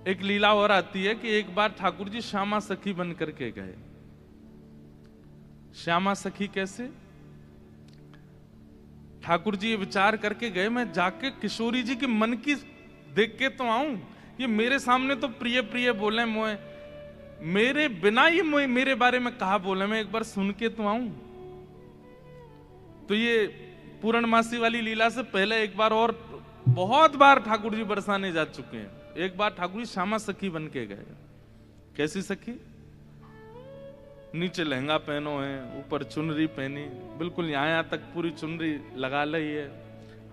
एक लीला और आती है कि एक बार ठाकुर जी श्यामा सखी बन करके गए। श्यामा सखी कैसे? ठाकुर जी ये विचार करके गए, मैं जाके किशोरी जी के मन की देख के तो आऊं, ये मेरे सामने तो प्रिय प्रिय बोले मोए, मेरे बिना ही मोए मेरे बारे में कहा बोले, मैं एक बार सुन के तो आऊं। तो ये पूर्णमासी वाली लीला से पहले एक बार और बहुत बार ठाकुर जी बरसाने जा चुके हैं। एक बार ठाकुर जी श्यामा सखी बन के गए। कैसी सखी? नीचे लहंगा पहनो है, ऊपर चुनरी पहनी, बिल्कुल यहाँ तक पूरी चुनरी लगा ली है,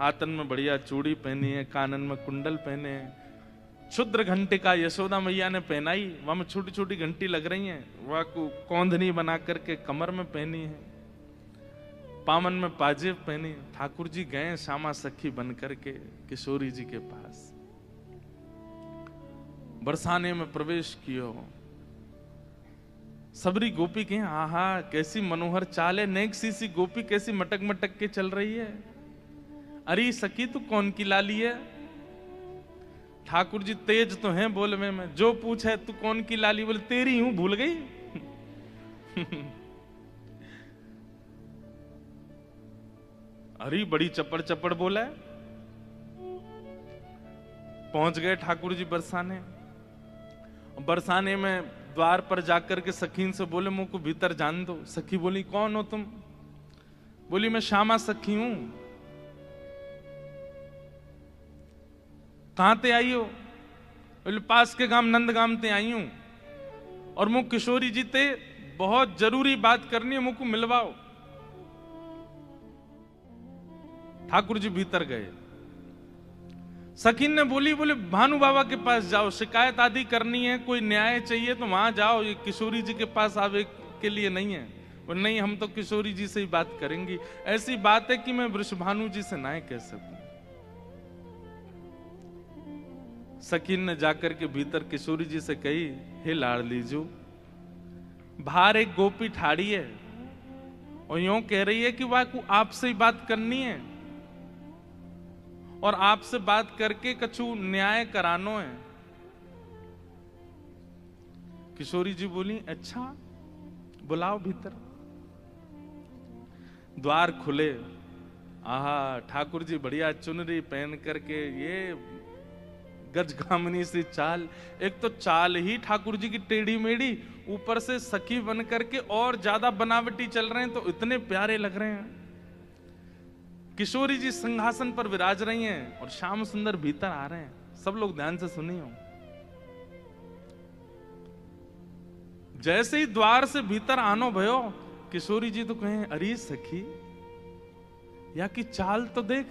हाथन में बढ़िया चूड़ी पहनी है, कानन में कुंडल पहने हैं, क्षुद्र घंटे का यशोदा मैया ने पहनाई, वहां में छोटी छोटी घंटी लग रही हैं, वह को कौंधनी बना करके कमर में पहनी है, पामन में पाजेब पहनी। ठाकुर जी गए श्यामा सखी बन करके किशोरी जी के पास, बरसाने में प्रवेश कियो। सबरी गोपी के आहा कैसी मनोहर चाल है, नेक सी गोपी कैसी मटक मटक के चल रही है। अरे सखी तू कौन की लाली है? ठाकुर जी तेज तो हैं बोलने में, जो पूछे तू कौन की लाली, बोले तेरी हूं, भूल गई। अरे बड़ी चपड़ चपड़ बोला है। पहुंच गए ठाकुर जी बरसाने। बरसाने में द्वार पर जाकर के सखीन से बोले मुझको भीतर जान दो। सखी बोली कौन हो तुम? बोली मैं श्यामा सखी हूं। कहां ते आई हो? बोले पास के गांव नंदगाम ते आई हूं, और मुझ किशोरी जी ते बहुत जरूरी बात करनी है, मुझको मिलवाओ। ठाकुर जी भीतर गए। सखीन ने बोली बोले भानु बाबा के पास जाओ, शिकायत आदि करनी है, कोई न्याय चाहिए तो वहां जाओ, ये किशोरी जी के पास आवे के लिए नहीं है। और नहीं, हम तो किशोरी जी से ही बात करेंगी, ऐसी बात है कि मैं वृषभानु जी से ना कह सकूं। सखीन ने जाकर के भीतर किशोरी जी से कही, हे लाडली जो, बाहर एक गोपी ठाड़ी है और यूं कह रही है कि वह को आपसे ही बात करनी है और आपसे बात करके कछु न्याय करानो है। किशोरी जी बोली अच्छा बुलाओ भीतर। द्वार खुले। आहा ठाकुर जी बढ़िया चुनरी पहन करके, ये गजगामिनी सी चाल, एक तो चाल ही ठाकुर जी की टेढ़ी मेढ़ी, ऊपर से सखी बन करके और ज्यादा बनावटी चल रहे हैं, तो इतने प्यारे लग रहे हैं। किशोरी जी सिंहासन पर विराज रही हैं और श्याम सुंदर भीतर आ रहे हैं। सब लोग ध्यान से सुनिए। जैसे ही द्वार से भीतर आनो भयो, किशोरी जी तो कहें अरे सखी, या की चाल तो देख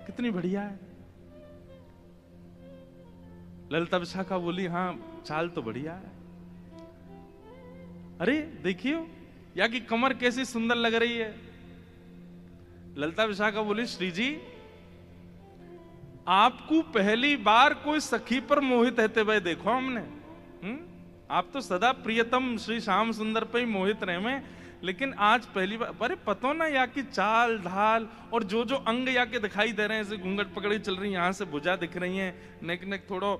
कितनी बढ़िया है। ललिता विशाखा बोली हाँ चाल तो बढ़िया है। अरे देखियो या की कमर कैसी सुंदर लग रही है। ललिता विशाखा बोली श्री जी, आपको पहली बार कोई सखी पर मोहित रहते हुए देखो हमने। आप तो सदा प्रियतम श्री श्याम सुंदर पे ही मोहित रहे में, लेकिन आज पहली बार। अरे पतो ना या की चाल ढाल और जो जो अंग या के दिखाई दे रहे हैं, जैसे घूंघट पकड़ी चल रही है, यहाँ से भुजा दिख रही है, नेक नेक थोड़ो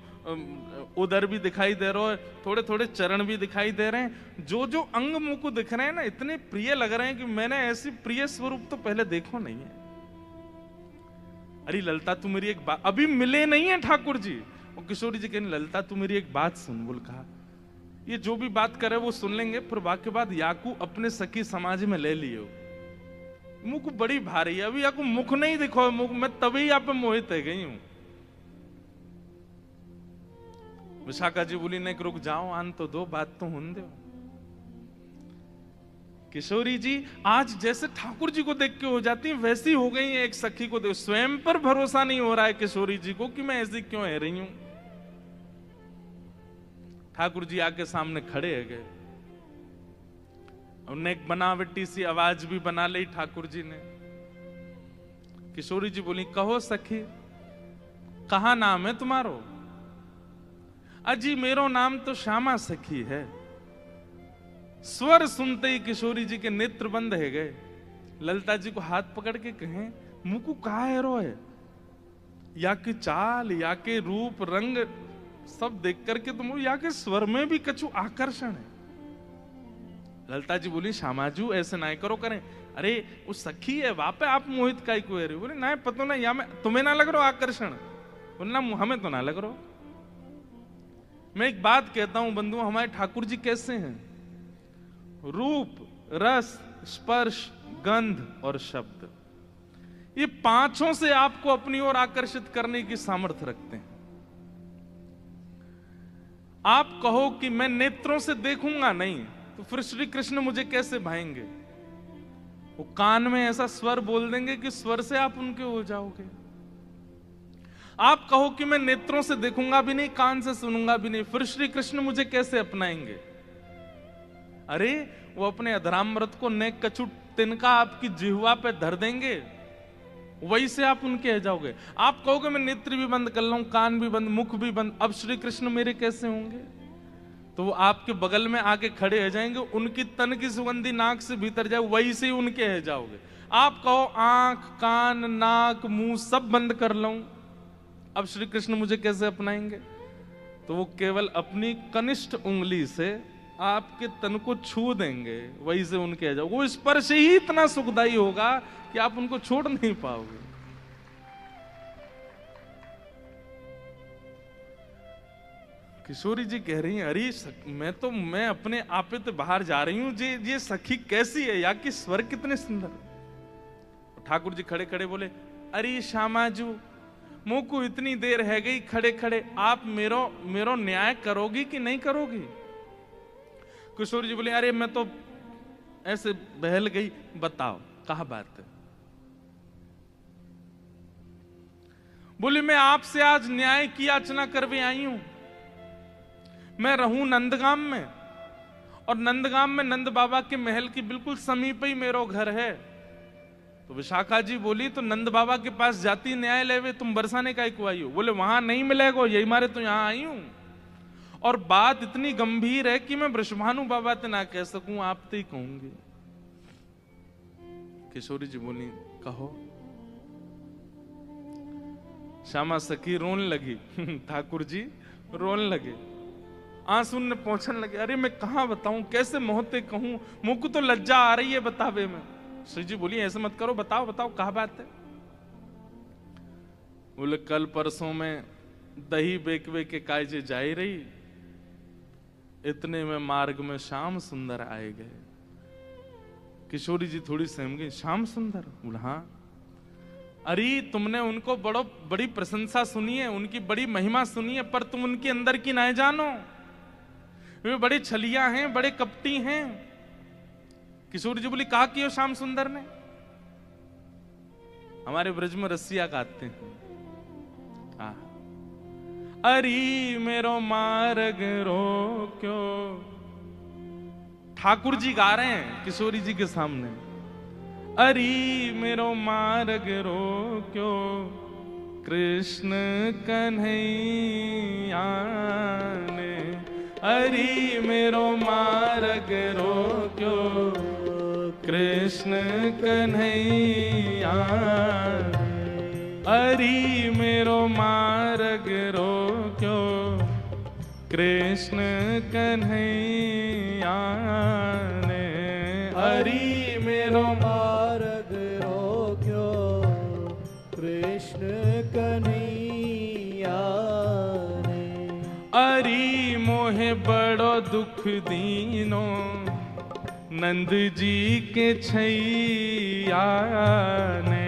उधर भी दिखाई दे रहा है, थोड़े थोड़े चरण भी दिखाई दे रहे हैं, जो जो अंग मुंह को दिख रहे हैं ना, इतने प्रिय लग रहे हैं कि मैंने ऐसी प्रिय स्वरूप तो पहले देखो नहीं है। अरे ललिता तू मेरी एक बात, अभी मिले नहीं है ठाकुर जी। और किशोरी जी कहने ललिता तू मेरी एक बात सुन। बोल कहा ये जो भी बात करे वो सुन लेंगे, फिर वाक्य बाद याकू अपने सखी समाज में ले लियो। मुख बड़ी भारी है, अभी याकू मुख नहीं दिखो, मुख मैं तभी यहाँ पे मोहित है गई हूं। विशाखा जी बोली नहीं रुक जाओ, आन तो दो, बात तो होने दो। किशोरी जी आज जैसे ठाकुर जी को देख के हो जाती है, वैसी हो गई है एक सखी को देख। स्वयं पर भरोसा नहीं हो रहा है किशोरी जी को कि मैं ऐसी क्यों है रही हूं। ठाकुर जी आके सामने खड़े है गए, उन्हें एक बनावटी सी आवाज भी बना ली ठाकुर जी ने। किशोरी जी बोली कहो सखी, कहा नाम है तुम्हारो? अजी मेरो नाम तो श्यामा सखी है। स्वर सुनते ही किशोरी जी के नेत्र बंद है गए। ललिता जी को हाथ पकड़ के कहें मुंह को कहा है रो है, या के चाल या के रूप रंग सब देख करके तुम यहाँ के स्वर में भी कछु आकर्षण है। ललिता जी बोली श्यामाजू ऐसे ना करो करें, अरे वो सखी है वहां पे आप मोहित काई को है? बोले ना पतो ना, या में तुम्हें ना लग रहा आकर्षण? बोले ना हमें तो ना लग रहा। मैं एक बात कहता हूं बंधु, हमारे ठाकुर जी कैसे हैं? रूप, रस, स्पर्श, गंध और शब्द, ये पांचों से आपको अपनी ओर आकर्षित करने की सामर्थ्य रखते हैं। आप कहो कि मैं नेत्रों से देखूंगा नहीं, तो फिर श्री कृष्ण मुझे कैसे भाएंगे? वो कान में ऐसा स्वर बोल देंगे कि स्वर से आप उनके हो जाओगे। आप कहो कि मैं नेत्रों से देखूंगा भी नहीं, कान से सुनूंगा भी नहीं, फिर श्री कृष्ण मुझे कैसे अपनाएंगे? अरे वो अपने अधरामृत को नेक कछु तिनका आपकी जिह्वा पे धर देंगे, वही से आप उनके हो जाओगे। आप कहोगे मैं नेत्र भी बंद कर लूं, कान भी बंद, मुख भी बंद, अब श्री कृष्ण मेरे कैसे होंगे? तो वो आपके बगल में आके खड़े हो जाएंगे, उनकी तन की सुगंधी नाक से भीतर जाए, वही से उनके हो जाओगे। आप कहो आंख, कान, नाक, मुंह सब बंद कर लूं, अब श्री कृष्ण मुझे कैसे अपनाएंगे? तो वो केवल अपनी कनिष्ठ उंगली से आपके तन को छू देंगे, वही से उनके हो जाओगे। वो स्पर्श ही इतना सुखदायी होगा कि आप उनको छोड़ नहीं पाओगे। किशोरी जी कह रही हैं, अरे मैं अपने आप तो बाहर जा रही हूं, ये सखी कैसी है, या कि स्वर कितने सुंदर। ठाकुर जी खड़े खड़े बोले, अरे श्यामाजू मुंह को इतनी देर है गई खड़े खड़े, आप मेरो न्याय करोगी कि नहीं करोगी? किशोरी जी बोले, अरे मैं तो ऐसे बहल गई, बताओ कहा बात है? बोले मैं आपसे आज न्याय की याचना करवे आई हूं। मैं रहूं नंदगाम में, और नंदगाम में नंद बाबा के महल की बिल्कुल समीप ही मेरा घर है। तो विशाखा जी बोली, तो नंद बाबा के पास जाती न्याय लेवे, तुम बरसाने का को आई हो? बोले वहां नहीं मिलेगा, यही मारे तो यहां आई हूं। और बात इतनी गंभीर है कि मैं वृषभानु बाबा ते ना कह सकूं, आप ते ही कहूंगी। किशोरी जी बोली, कहो। श्यामा सखी रोने लगी, ठाकुर जी रोने लगे, आंसू ने पहुंचने लगे। अरे मैं कहां बताऊं, कैसे मोहते कहूं, मुंह को तो लज्जा आ रही है बतावे में। श्री जी बोली, ऐसे मत करो, बताओ बताओ कहा बात है? बोले कल परसों में दही बेकवे के कायजे जाई रही, इतने में मार्ग में श्याम सुंदर आए गए। किशोरी जी थोड़ी सहम गई, श्याम सुंदर? बोला हाँ। अरे तुमने उनको बड़ी प्रशंसा सुनी है, उनकी बड़ी महिमा सुनी है, पर तुम उनके अंदर की ना जानो, वे बड़े छलिया हैं, बड़े कपटी हैं। किशोरी जी बोली, कहा कि श्याम सुंदर ने? हमारे ब्रज में रसिया गाते हैं, अरी मेरो मार्ग रोक्यो। ठाकुर जी गा रहे हैं किशोरी जी के सामने, अरी मेरो मार्ग रोक्यो, कृष्ण कन्हैया ने। अरी मेरो मार्ग रोक्यो, कृष्ण कन्हैया। अरी मेरो मार्ग रोक्यो, कृष्ण कन्हैया ने। अरी मेरो मार्ग रोक्यो, कृष्ण कन्हैया ने। अरी मोहे बड़ो दुख दीनो, नंद जी के छैया ने।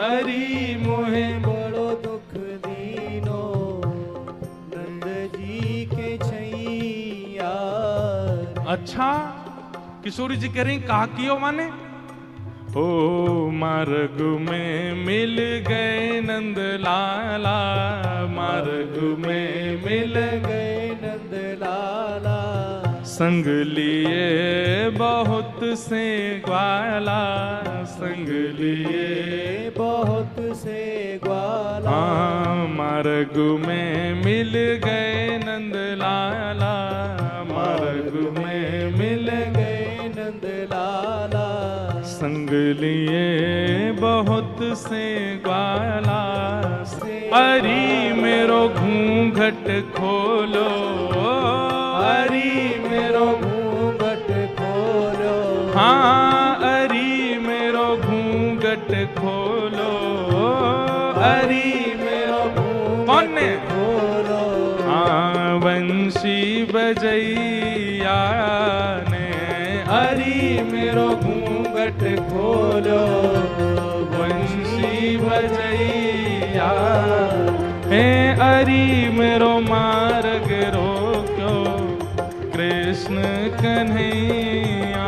अरी मोहे बड़ो दुख दीनो, नंद जी के छैया। अच्छा, किशोरी जी कह रही कहा कियो माने? ओ मार्ग में मिल गए नंद लाला, मार्ग में मिल गए नंद लाला। संग लिए बहुत से ग्वाला, संग लिए बहुत से ग्वाला। हाँ मार्ग में मिल गए नंद लाला, मार्ग में मिल गए नंद लाला। संग लिए बहुत से ग्वाला। अरी मेरो घूंघट घूंघट खोलो, हरि मेरो घूंघट खोलो, हाँ हरि मेरो घूंघट खोलो, हरि मेरो कौन ने? खोलो, हाँ बंशी बजैया ने, हरि मेरो घूंघट खोलो, बंशी बजैया हे हरि मेरो मार्ग रोक्यो, कृष्ण कन्हैया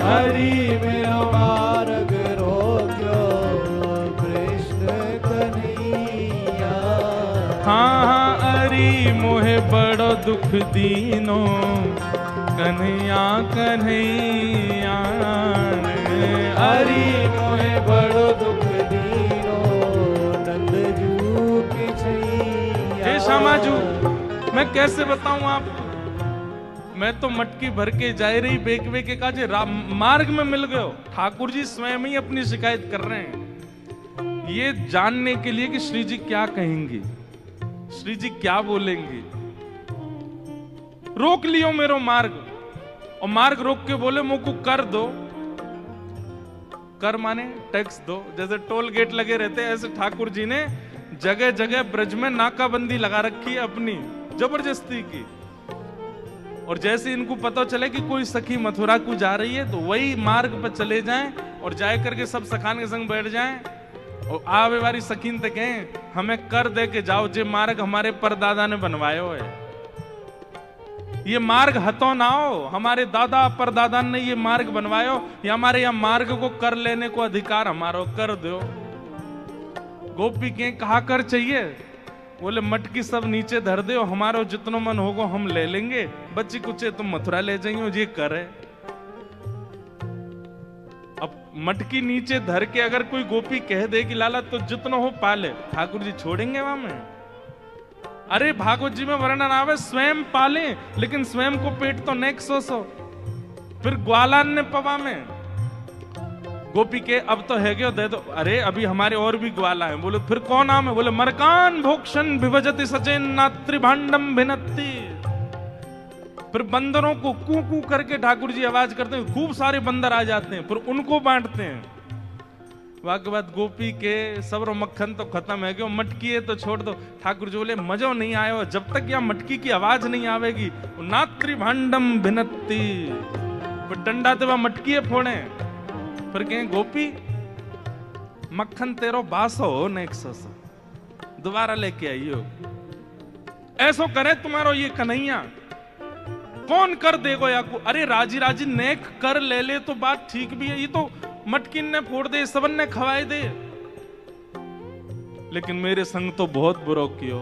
हरि मेरो मार्ग रोक्यो, कृष्ण कन्हैया। हाँ हाँ हरि मोहे बड़ो दुख दीनो, कन्हैया कन्हैया हरि मोहे बड़ो दुख दीनो, नंद जू के छैया। हे श्यामाजू, मैं कैसे बताऊं आपको? मैं तो मटकी भर के जा रही बेक बेके का जे मार्ग में मिल गए। ठाकुर जी स्वयं ही अपनी शिकायत कर रहे हैं, ये जानने के लिए कि श्री जी क्या कहेंगी, श्री जी क्या बोलेंगी। रोक लियो मेरो मार्ग, और मार्ग रोक के बोले मुझको कर दो। कर माने टैक्स दो, जैसे टोल गेट लगे रहते हैं ऐसे ठाकुर जी ने जगह जगह ब्रज में नाकाबंदी लगा रखी है अपनी जबरदस्ती की। और जैसे इनको पता चले कि कोई सखी मथुरा को जा रही है तो वही मार्ग पर चले जाएं और जाए करके सब सखान के संग बैठ जाएं और आवे वाली सखीन तक कहें हमें कर दे के जाओ, जे मार्ग हमारे परदादा ने बनवायो है। ये मार्ग हतो ना हो, हमारे दादा परदादा ने ये मार्ग बनवायो, या हमारे यहाँ मार्ग को कर लेने को अधिकार हमारो, कर दो। गोपी के कहा कर चाहिए, बोले मटकी सब नीचे धर दे, हमारो जितनो मन होगो हम ले लेंगे, बच्ची कुचे तुम मथुरा ले जाइयो, ये करे। अब मटकी नीचे धर के अगर कोई गोपी कह दे कि लाला तो जितनो हो पाले, ठाकुर जी छोड़ेंगे वहां में? अरे भागवत जी में वर्णन आवे स्वयं पाले, लेकिन स्वयं को पेट तो नेक सो फिर ग्वालान ने पवा में गोपी के अब तो है गयो दे दो। अरे अभी हमारे और भी ग्वाला हैं। बोले फिर कौन नाम है? बोले मरकान भोक्षण विभजति सचेन नात्री भांडम भिनत्ति। फिर बंदरों को कू कू करके ठाकुर जी आवाज करते हैं, खूब सारे बंदर आ जाते हैं, फिर उनको बांटते हैं। वाके बाद गोपी के सबरो मक्खन तो खत्म है गयो, मटकी है तो छोड़ दो। ठाकुर जी बोले मजो नहीं आयो जब तक यहाँ मटकी की आवाज नहीं आवेगी। नात्री भांडम भिनत्ति, फिर डंडा ते वह मटकी है फोड़े। फिर कहें गोपी मक्खन तेरो बासो हो नेक सो दोबारा लेके आइयो। ऐसो करे तुम्हारो ये कन्हैया, कौन कर देगो या को? अरे राजी राजी नेक कर ले ले तो बात ठीक भी है, ये तो मटकिन ने फोड़ दे, सबन ने खवाए दे, लेकिन मेरे संग तो बहुत बुरो कियो।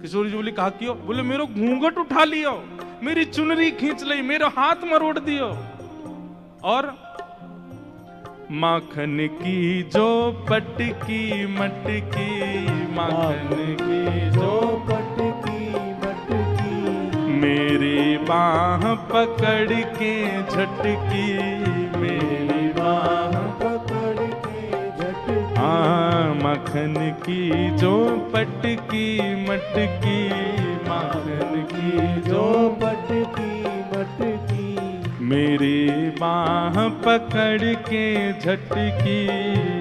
किशोरी जी बोली कहा कियो? बोले मेरो घूंघट उठा लियो, मेरी चुनरी खींच ली, मेरे हाथ मरोड़ दियो, और माखन की जो पटकी मटकी, माखन की जो पटकी मटकी, मेरी बाह पकड़ के झटकी, मेरी बाह पकड़ के झटकी। माखन की जो पटकी मटकी, माखन की जो पटकी मटकी, मेरी बाह पकड़ के झटकी,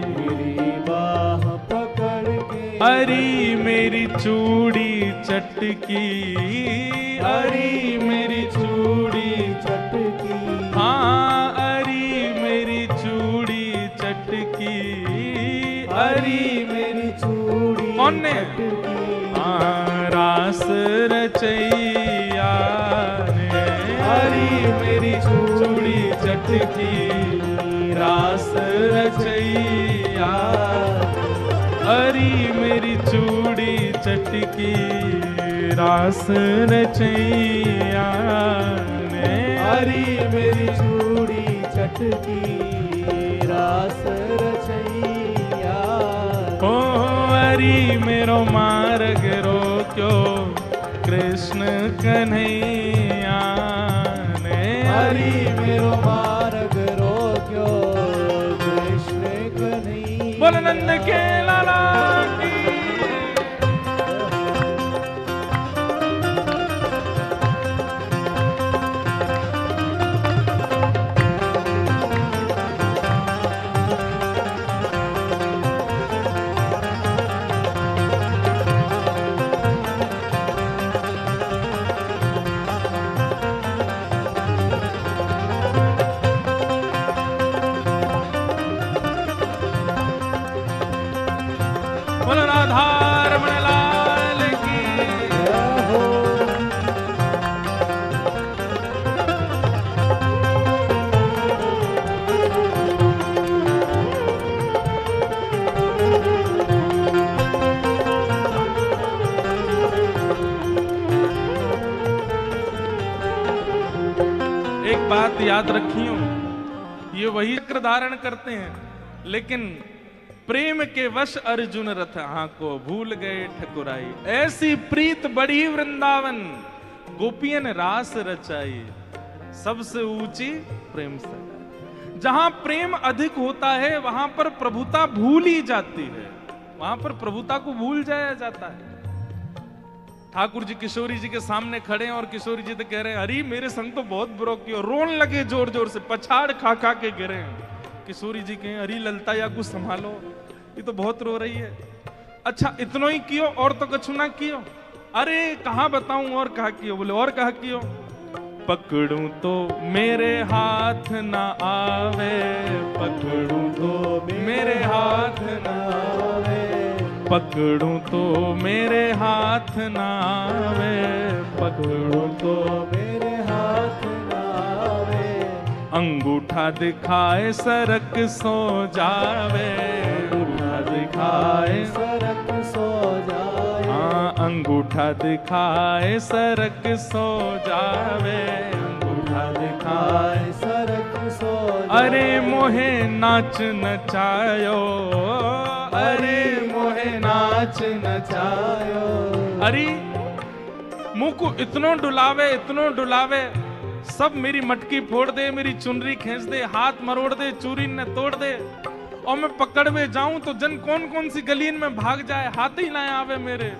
मेरी बाह पकड़ के। हरी मेरी चूड़ी चटकी, हरी मेरी चूड़ी चटकी, हाँ हरी मेरी चूड़ी चटकी, हरी मेरी चूड़ी कौन ने? चटकी, रास रचैया ने, हरी मेरी चूड़ी चटकी, रास रचैया, हरी मेरी चूड़ी चटकी, रास रचैया ने, हरी मेरी चूड़ी चटकी, रास रचैया। ओ हरी मेरो मार्ग रोक्यो, कृष्ण कन्हैया ने, हरी मेरो मार्ग रोक्यो, कृष्ण कन्हैया। बोल नंद के लाला की। बात याद रखियो, ये वही चक्र धारण करते हैं, लेकिन प्रेम के वश अर्जुन रथ को भूल गए ठकुराई। ऐसी प्रीत बड़ी वृंदावन, गोपियन रास रचाई, सबसे ऊंची प्रेम से। जहां प्रेम अधिक होता है वहां पर प्रभुता भूल ही जाती है, वहां पर प्रभुता को भूल जाया जाता है। ठाकुर जी किशोरी जी के सामने खड़े हैं और किशोरी जी तो कह रहे हैं, अरे मेरे संग तो बहुत बुरा किया, रोन लगे जोर जोर से, पछाड़ खा खा के गिरे हैं। किशोरी जी कहें, अरे ललता या कुछ संभालो, ये तो बहुत रो रही है। अच्छा इतनो ही कियो और तो कछु ना कियो? अरे कहा बताऊं और कहा कियो? बोले और कहा कियो? पकड़ूं तो मेरे हाथ ना आवे, पकड़ूं तो मेरे हाथ ना आवे, पकड़ूं तो मेरे हाथ ना आवे, पकड़ूं तो मेरे हाथ ना आवे, अंगूठा दिखाए सरक सो जावे, अंगूठा दिखाए सरक सो जाए, हाँ अंगूठा दिखाए सरक सो जावे, अंगूठा दिखाए सरक सो जाए। अरे मोहे नाच नचायो, अरे मोहे नाच नचायो, अरे मुंह को इतनो डुलावे, इतनो डुलावे, सब मेरी मटकी फोड़ दे, मेरी चुनरी खींच दे, हाथ मरोड़ दे, चूरी न तोड़ दे, और मैं पकड़ में जाऊं तो जन कौन कौन सी गलीन में भाग जाए, हाथ ही ना आवे मेरे।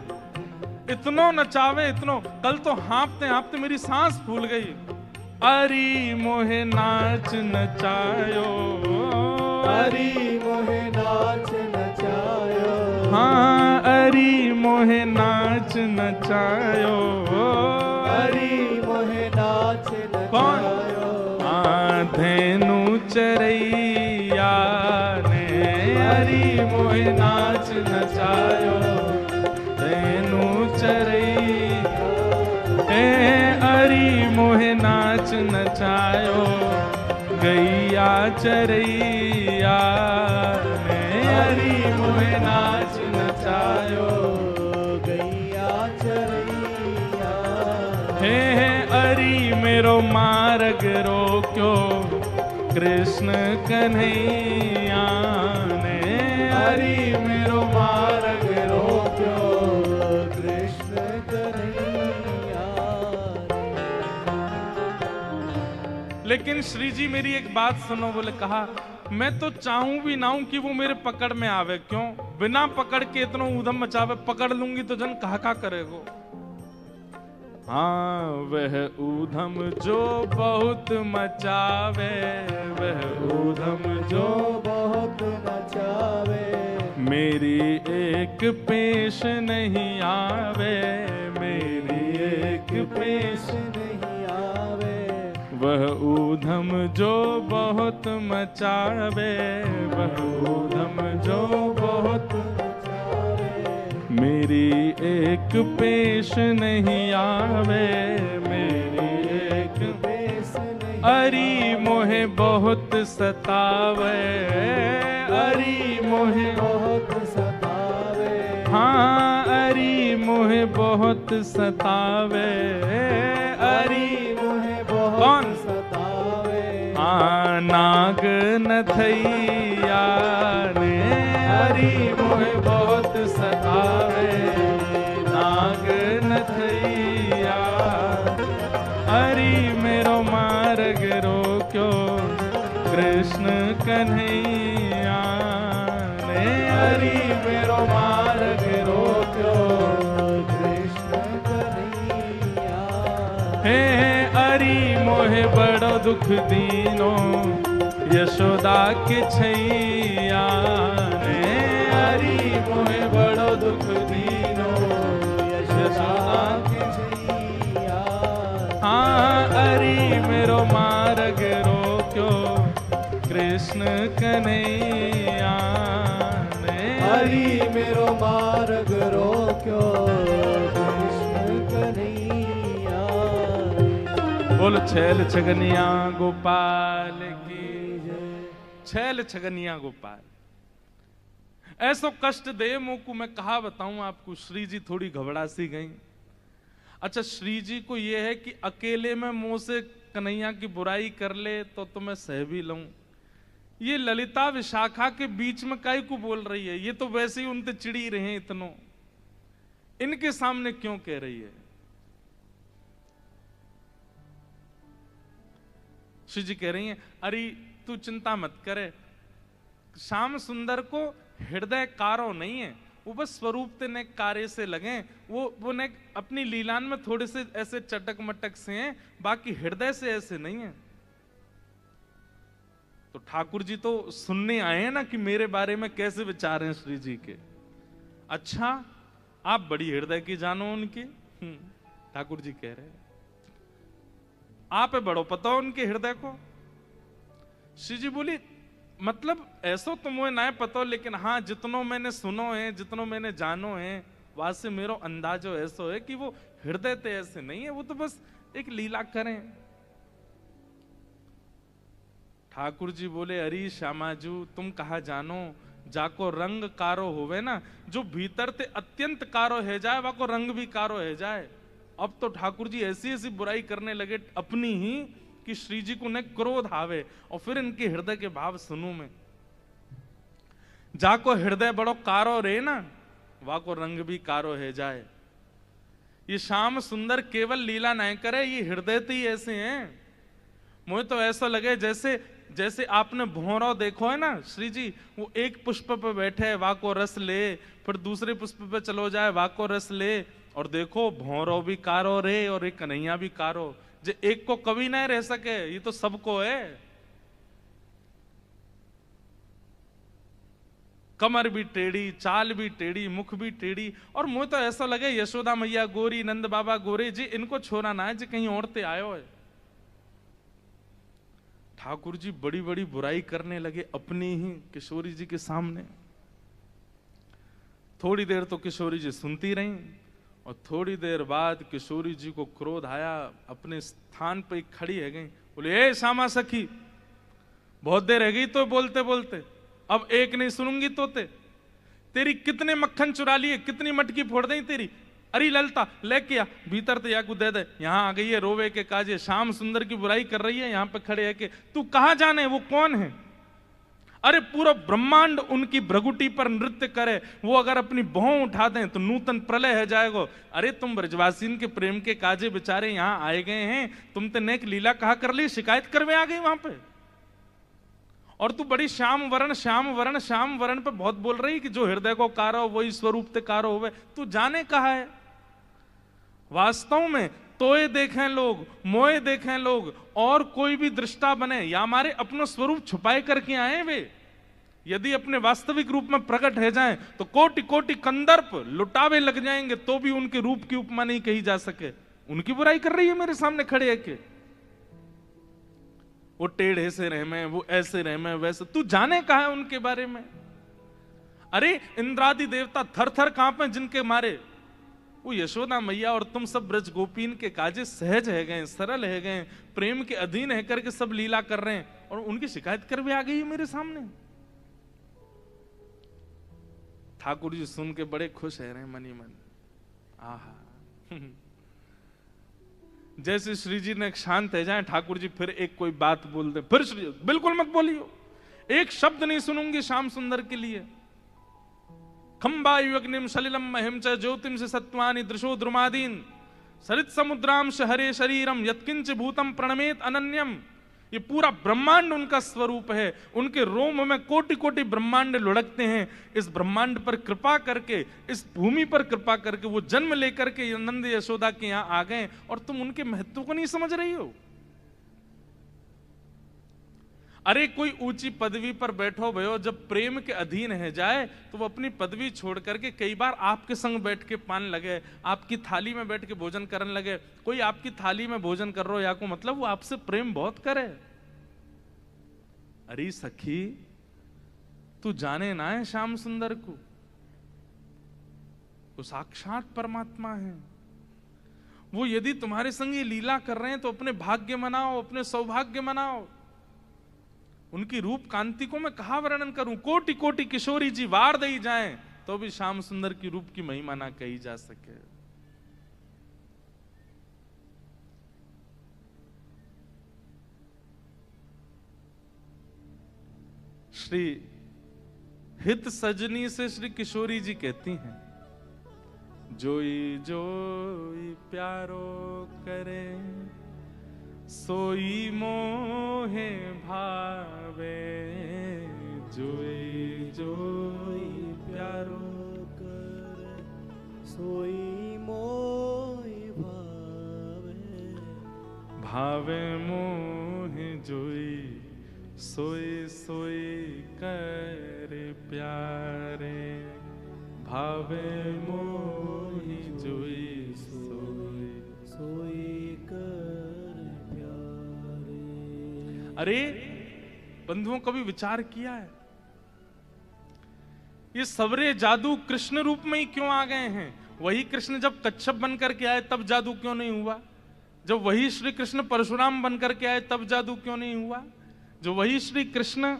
इतनो नचावे इतनो, कल तो हाँपते हाँपते मेरी सांस फूल गई। अरे मोहे नाच नचायो, अरे मोहे नाच नचायो, हाँ अरे मोहे नाच नचायो, अरे मोहे नाच नचायो, धेनु चरैया ने अरे मोहे नाच नचायो, धेनु चरैया अरे मोहे नाच नचायो, गैया चरैया ने अरे मोहे नाच नचायो, गैया चरैया हे अरे मेरो मार्ग रोक्यो, कृष्ण कन्हैया ने अरे मेरो मार्ग रोक्यो, कृष्ण कन्हैया। लेकिन श्री जी मेरी एक बात सुनो, बोले कहा मैं तो चाहूं भी ना हूं कि वो मेरे पकड़ में आवे, क्यों? बिना पकड़ के इतना ऊधम मचावे, पकड़ लूंगी तो जन कहा करेगो। हाँ वह ऊधम जो बहुत मचावे, वह ऊधम जो बहुत मचावे, मेरी एक पेश नहीं आवे, मेरी एक पेश नहीं आवे, वह ऊधम जो बहुत मचावे, वह ऊधम जो बहुत मचावे, मेरी एक पेश नहीं आवे, मेरी एक पेश नहीं अरी मोहे बहुत सतावे, अरी मोहे बहुत सतावे, हाँ अरी मोहे बहुत सतावे, अरी मोहे बहुत कौन? सतावे, हाँ नाग नथैया ने अरी मोहे बहुत सतावे, नाग नथैया अरी मेरो मार्ग रोक्यो, कृष्ण कन्हैया ने अरी मेरो मार्ग रोक्यो, कृष्ण कन्हैया। हे अरी मोहे बड़ो दुख दीनो, यशोदा के छैया ने अरी मोहे बड़ो दुख दीनो, यशोदा के छैया। हाँ अरी मेरो मार्ग रोक्यो, कृष्ण कन्हैया ने हरि मेरो मार्ग रोक्यो, कृष्ण कन्हैया। बोल छैल छगनिया गोपाल की जय। छैल छगनिया गोपाल, ऐसो कष्ट दे मुंह को मैं कहा बताऊं आपको। श्री जी थोड़ी घबरा सी गई। अच्छा श्री जी को यह है कि अकेले में मुंह से कन्हैया की बुराई कर ले तो तुम्हें सह भी लूं। ये ललिता विशाखा के बीच में काहे को बोल रही है? ये तो वैसे ही उनसे चिड़ी रहे इतनो, इनके सामने क्यों कह रही है? श्री जी कह रही हैं, अरे तू चिंता मत करे, श्याम सुंदर को हृदय कारो नहीं है, वो बस स्वरूप ते ने कार्य से लगे, वो ने अपनी लीलान में थोड़े से ऐसे चटक मटक से हैं, बाकी हृदय से ऐसे नहीं है। तो ठाकुर जी तो सुनने आए हैं ना कि मेरे बारे में कैसे विचार हैं श्री जी के। अच्छा, आप बड़ी हृदय की जानो उनकी। ठाकुर जी कह रहे हैं, आप बड़ो पता हो उनके हृदय को। श्री जी बोली, मतलब ऐसो तो मुझे ना पता हो, लेकिन हाँ जितनो मैंने सुनो है, जितनो मैंने जानो है, वहां से मेरो अंदाजो ऐसो है कि वो हृदय ते ऐसे नहीं है, वो तो बस एक लीला करें। ठाकुर जी बोले, अरे श्यामाजू तुम कहा जानो, जाको रंग कारो होवे ना, जो भीतर ते अत्यंत कारो है जाए, वाको रंग भी कारो है जाए। अब तो ठाकुर जी ऐसी ऐसी बुराई करने लगे अपनी ही कि श्री जी को न क्रोध आवे, और फिर इनके हृदय के भाव सुनूं मैं। जाको हृदय बड़ो कारो रे ना, वाको रंग भी कारो है जाए। ये श्याम सुंदर केवल लीला नहीं करे, ये हृदय तो ही ऐसे हैं। मुझे तो ऐसा लगे जैसे जैसे आपने भौरों देखो है ना श्री जी, वो एक पुष्प पे बैठे वाको रस ले, फिर दूसरे पुष्प पे चलो जाए वाको रस ले, और देखो भौरों भी कारो रे और एक कन्हैया भी कारो। जे एक को कभी नहीं रह सके, ये तो सबको है। कमर भी टेढ़ी, चाल भी टेढ़ी, मुख भी टेढ़ी, और मुझे तो ऐसा लगे यशोदा मैया गोरी, नंद बाबा गोरे जी, इनको छोड़ा ना है जी कहीं औरते आयो है। ठाकुर जी बड़ी बड़ी बुराई करने लगे अपनी ही किशोरी जी के सामने। थोड़ी देर तो किशोरी जी सुनती रहीं, और थोड़ी देर बाद किशोरी जी को क्रोध आया, अपने स्थान पे खड़ी है गई, बोले, ए श्यामा सखी, बहुत देर रह गई तो बोलते बोलते, अब एक नहीं सुनूंगी तो तेरी कितने मक्खन चुरा लिए, कितनी मटकी फोड़ दी तेरी। अरे ललता लेके आ, भीतर तो याकू दे दे, यहाँ आ गई है रोवे के काजे, श्याम सुंदर की बुराई कर रही है, यहाँ पे खड़े है के तू कहाँ जाने, वो कौन है? अरे पूरा ब्रह्मांड उनकी भ्रगुटी पर नृत्य करे, वो अगर अपनी भौं उठा दें तो नूतन प्रलय है जाएगा। अरे तुम ब्रजवासीन के प्रेम के काजे बेचारे यहाँ आए गए हैं, तुम तो नेक लीला कहा कर ली, शिकायत करवे आ गई वहां पे, और तू बड़ी श्याम वरण श्याम वरण श्याम वरण पे बहुत बोल रही कि जो हृदय को कारो वही स्वरूप ते कारो होवे। तू जाने कहा है? वास्तव में तोए देखें लोग, मोए देखें लोग, और कोई भी दृष्टा बने या हमारे अपना स्वरूप छुपाए करके आए वे, यदि अपने वास्तविक रूप में प्रकट है जाएं तो कोटि कोटि कंदर्प लुटावे लग जाएंगे, तो भी उनके रूप की उपमा नहीं कही जा सके। उनकी बुराई कर रही है मेरे सामने खड़े है के वो टेढ़े से रहमे, वो ऐसे रहमे, वैसे। तू जाने कहा है उनके बारे में? अरे इंद्रादि देवता थर थर कांपे जिनके मारे, वो यशोदा मैया और तुम सब ब्रज गोपीन के काजे सहज है गए, सरल है गए, प्रेम के अधीन है करके सब लीला कर रहे हैं, और उनकी शिकायत कर भी आ गई है मेरे सामने। ठाकुर जी सुन के बड़े खुश है रहे मनी मन। आहा जैसे श्री जी ने शांत है जाए, ठाकुर जी फिर एक कोई बात बोल दे, फिर श्री बिल्कुल मत बोलियो, एक शब्द नहीं सुनूंगी श्याम सुंदर के लिए। खंबायुग्निम सलिलम महिम च ज्योतिम से सत्वानि दृशो द्रुमादीन सरित समुद्राम हरे शरीरम यत्किंच भूतम प्रणमेत अनन्यम। ये पूरा ब्रह्मांड उनका स्वरूप है, उनके रोम में कोटि कोटि ब्रह्मांड लुढ़कते हैं। इस ब्रह्मांड पर कृपा करके, इस भूमि पर कृपा करके वो जन्म लेकर के नंद यशोदा के यहाँ आ गए, और तुम उनके महत्व को नहीं समझ रही हो। अरे कोई ऊंची पदवी पर बैठो भयो, जब प्रेम के अधीन है जाए तो वो अपनी पदवी छोड़ करके कई बार आपके संग बैठ के पान लगे, आपकी थाली में बैठ के भोजन करने लगे। कोई आपकी थाली में भोजन कर रहा हो या को मतलब वो आपसे प्रेम बहुत करे। अरे सखी तू जाने ना है श्याम सुंदर को, वो साक्षात परमात्मा है। वो यदि तुम्हारे संग ये लीला कर रहे हैं तो अपने भाग्य मनाओ, अपने सौभाग्य मनाओ। उनकी रूप कांति को मैं कहा वर्णन करूं, कोटि कोटि किशोरी जी वार दई जाएं तो भी श्याम सुंदर की रूप की महिमा ना कही जा सके। श्री हित सजनी से श्री किशोरी जी कहती हैं, जोई जोई प्यारो करे सोई मोहे भावे, जोई जोई प्यारो करे सोई मोहि भावे, भावे मोहे जोई सोई सोई करे प्यारे, भावे मोहि जोई सोई सोई कर प्यारे। अरे बंधुओं, कभी विचार किया है ये सवरे जादू कृष्ण रूप में ही क्यों आ गए हैं? वही कृष्ण जब कच्छप बनकर के आए तब जादू क्यों नहीं हुआ? जब वही श्री कृष्ण परशुराम बनकर के आए तब जादू क्यों नहीं हुआ? जो वही श्री कृष्ण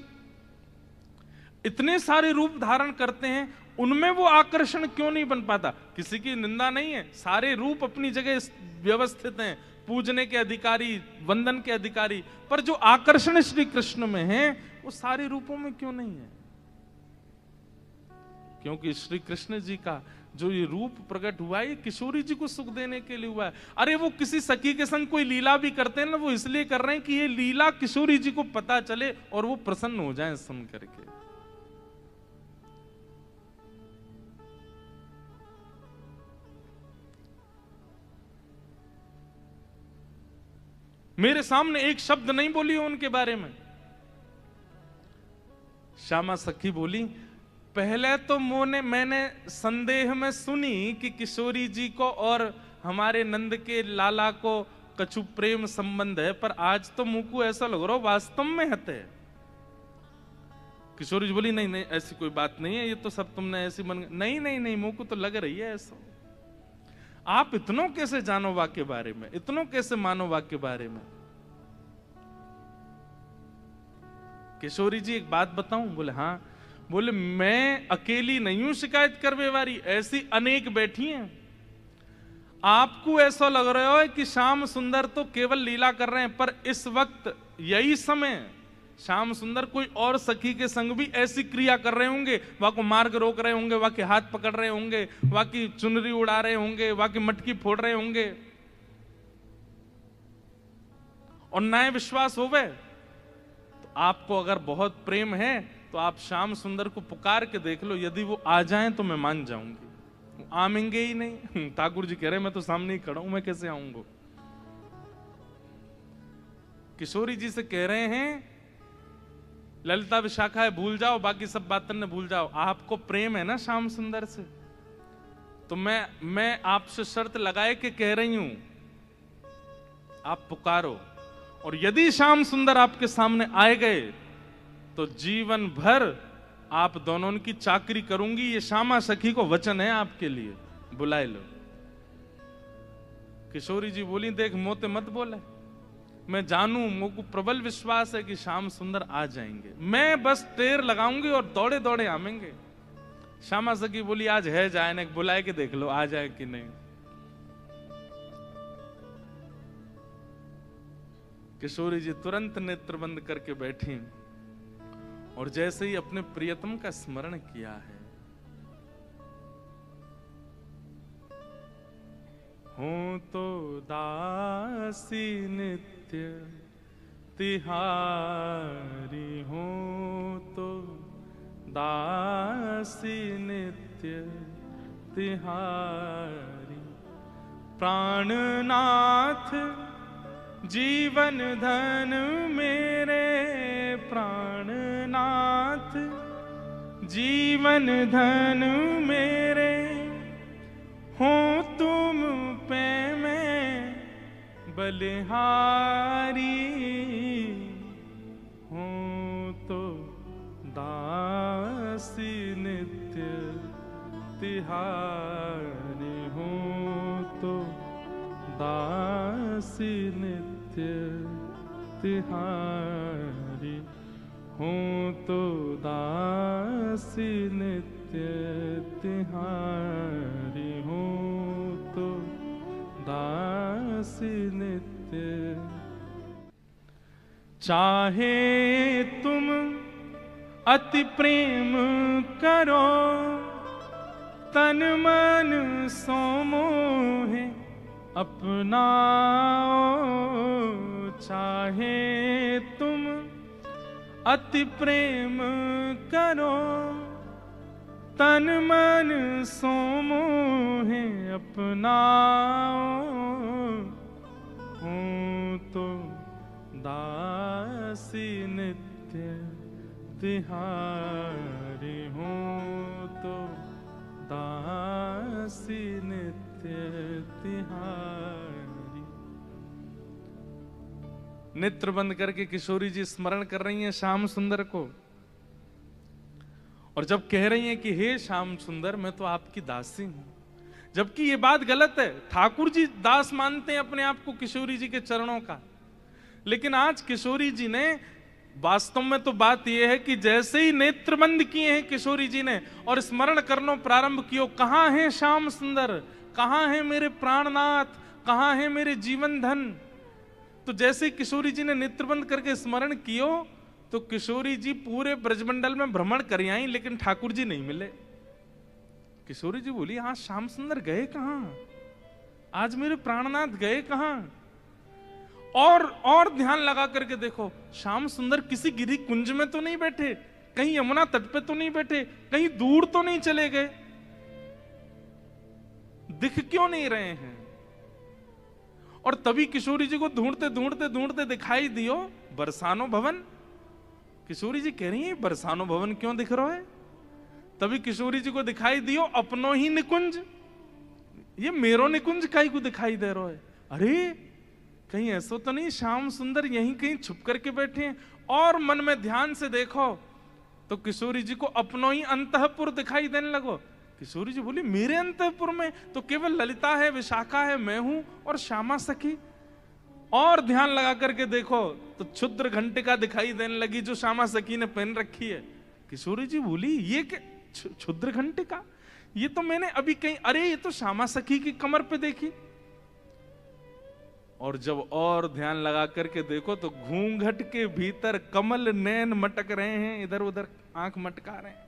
इतने सारे रूप धारण करते हैं, उनमें वो आकर्षण क्यों नहीं बन पाता? किसी की निंदा नहीं है, सारे रूप अपनी जगह व्यवस्थित हैं, पूजने के अधिकारी, वंदन के अधिकारी, पर जो आकर्षण श्री कृष्ण में है वो सारे रूपों में क्यों नहीं है? क्योंकि श्री कृष्ण जी का जो ये रूप प्रकट हुआ है, ये किशोरी जी को सुख देने के लिए हुआ है। अरे वो किसी सखी के संग कोई लीला भी करते हैं ना, वो इसलिए कर रहे हैं कि ये लीला किशोरी जी को पता चले और वो प्रसन्न हो जाएं सुन करके। मेरे सामने एक शब्द नहीं बोली उनके बारे में। श्यामा सखी बोली, पहले तो मैंने संदेह में सुनी कि किशोरी जी को और हमारे नंद के लाला को कछु प्रेम संबंध है, पर आज तो मुंह को ऐसा लग रहा वास्तव में हते। किशोरी जी बोली, नहीं नहीं ऐसी कोई बात नहीं है, ये तो सब तुमने ऐसी मन नहीं नहीं नहीं मुंह को तो लग रही है ऐसा। आप इतनों कैसे जानो वाक्य के बारे में, इतनों कैसे मानो वाक्य के बारे में? किशोरी जी एक बात बताऊं? बोले हाँ। बोले मैं अकेली नहीं हूं शिकायत करवे वाली, ऐसी अनेक बैठी हैं। आपको ऐसा लग रहा है कि श्याम सुंदर तो केवल लीला कर रहे हैं, पर इस वक्त यही समय श्याम सुंदर कोई और सखी के संग भी ऐसी क्रिया कर रहे होंगे। वहां को मार्ग रोक रहे होंगे, वहां के हाथ पकड़ रहे होंगे, वहां की चुनरी उड़ा रहे होंगे, वहां की मटकी फोड़ रहे होंगे, और ना विश्वास होवे तो आपको अगर बहुत प्रेम है तो आप श्याम सुंदर को पुकार के देख लो, यदि वो आ जाएं तो मैं मान जाऊंगी। आमेंगे ही नहीं। ठाकुर जी कह रहे मैं तो सामने ही खड़ा हूं, मैं कैसे आऊंगा? किशोरी जी से कह रहे हैं ललिता विशाखा है भूल जाओ, बाकी सब बातें न भूल जाओ। आपको प्रेम है ना श्याम सुंदर से, तो मैं आपसे शर्त लगाए के कह रही हूं, आप पुकारो, और यदि श्याम सुंदर आपके सामने आए गए तो जीवन भर आप दोनों की चाकरी करूंगी। ये श्यामा सखी को वचन है आपके लिए, बुलाए लो। किशोरी जी बोली, देख मोते मत बोले, मैं जानू, मुझको प्रबल विश्वास है कि श्याम सुंदर आ जाएंगे, मैं बस टेर लगाऊंगी और दौड़े दौड़े आवेंगे। श्यामा सखी बोली, आज है जाए ना, बुलाए के देख लो आ जाए कि नहीं। किशोरी जी तुरंत नेत्र बंद करके बैठी और जैसे ही अपने प्रियतम का स्मरण किया है, हो तो दासी नित्य तिहारी, हो तो दासी नित्य तिहारी, प्राणनाथ जीवन धन मेरे, प्राणनाथ जीवन धन मेरे, हो तुम पे मैं बलिहारी, हो तो दासी नित्य तिहारी, हो तो दासी नित्य तिहारी, हो तो दासी नित्य तिहारी, हो तो दासी नित्य। चाहे तुम अति प्रेम करो तन मन सो मोहे अपनाओ चाहे तुम अति प्रेम करो तन मन सो मोहे अपनाओ हूँ तो दासी नित्य तिहारी हूँ तो दासी नित्य तिहारी। नेत्र बंद करके किशोरी जी स्मरण कर रही हैं श्याम सुंदर को, और जब कह रही हैं कि हे श्याम सुंदर मैं तो आपकी दासी हूं, जबकि ये बात गलत है। ठाकुर जी दास मानते हैं अपने आप को किशोरी जी के चरणों का, लेकिन आज किशोरी जी ने वास्तव में तो बात यह है कि जैसे ही नेत्र बंद किए हैं किशोरी जी ने और स्मरण करना प्रारंभ किया, कहां है श्याम सुंदर, कहां है मेरे प्राणनाथ, कहां है मेरे जीवन धन। तो जैसे ही किशोरी जी ने नेत्र बंद करके स्मरण कियो तो किशोरी जी पूरे ब्रजमंडल में भ्रमण कर आई, लेकिन ठाकुर जी नहीं मिले। किशोरी जी बोली हाँ श्याम सुंदर गए कहां, आज मेरे प्राणनाथ गए कहां। और ध्यान लगा करके देखो, श्याम सुंदर किसी गिरी कुंज में तो नहीं बैठे, कहीं यमुना तट पे तो नहीं बैठे, कहीं दूर तो नहीं चले गए, दिख क्यों नहीं रहे हैं। और तभी किशोरी जी को ढूंढते ढूंढते ढूंढते दिखाई दियो बरसानो भवन। किशोरी जी कह रही है बरसानो भवन क्यों दिख रहा है। तभी किशोरी जी को दिखाई दियो अपनो ही निकुंज, ये मेरो निकुंज काई को दिखाई दे रहा है। अरे कहीं ऐसा तो नहीं श्याम सुंदर यहीं कहीं छुप करके बैठे हैं। और मन में ध्यान से देखो तो किशोरी जी को अपनो ही अंतःपुर दिखाई देने लगो। किशोरी जी बोली मेरे अंतःपुर में तो केवल ललिता है, विशाखा है, मैं हूं और श्यामा सखी। और ध्यान लगा करके देखो तो क्षुद्र घंटिका दिखाई देने लगी जो श्यामा सखी ने पहन रखी है। किशोरी जी बोली ये क्या क्षुद्र घंटिका, ये तो मैंने अभी कहीं, अरे ये तो श्यामा सखी की कमर पे देखी। और जब और ध्यान लगा करके देखो तो घूंघट के भीतर कमल नैन मटक रहे हैं, इधर उधर आंख मटका रहे हैं।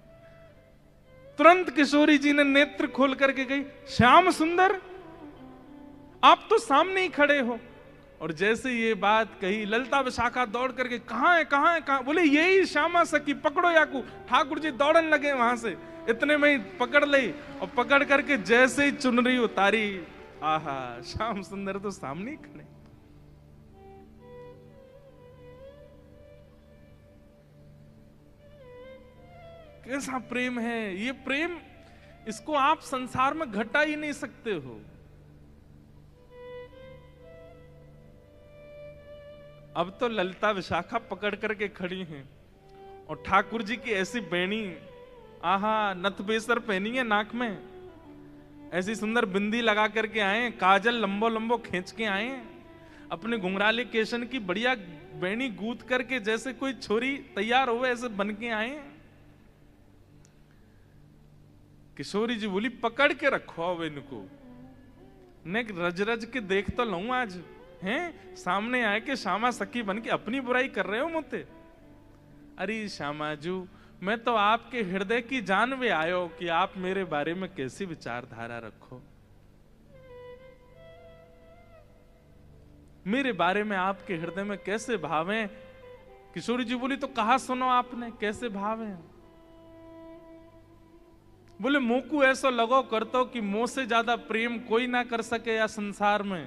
तुरंत किशोरी जी ने नेत्र खोल करके गई श्याम सुंदर आप तो सामने ही खड़े हो। और जैसे ये बात कही ललिता विशाखा दौड़ करके कहां है कहां है कहां, बोले यही श्यामा सखी, पकड़ो याकू। ठाकुर जी दौड़न लगे वहां से, इतने में ही पकड़ ली और पकड़ करके जैसे ही चुनरी उतारी, आहा श्याम सुंदर तो सामने ही खड़े। कैसा प्रेम है ये प्रेम, इसको आप संसार में घटा ही नहीं सकते हो। अब तो ललिता विशाखा पकड़ करके खड़ी हैं और ठाकुर जी की ऐसी बेणी, आहा नथ बेसर पहनी है नाक में, ऐसी सुंदर बिंदी लगा करके आए, काजल लंबो लंबो खींच के आए, अपने घुंघराले केशन की बढ़िया बेणी गूंथ करके जैसे कोई छोरी तैयार हो ऐसे बन के आए। किशोरी जी बोली पकड़ के रखो अब इनको, ने रज रज के देख तो लूं आज, हैं सामने आए के श्यामा सखी बन के अपनी बुराई कर रहे हो मुझे। अरे श्यामाजू मैं तो आपके हृदय की जानवे आयो कि आप मेरे बारे में कैसी विचारधारा रखो, मेरे बारे में आपके हृदय में कैसे भाव हैं। किशोरी जी बोली तो कहा सुनो आपने कैसे भाव हैं। बोले मुंह को ऐसा लगो करतो कि मुंह से ज्यादा प्रेम कोई ना कर सके या संसार में,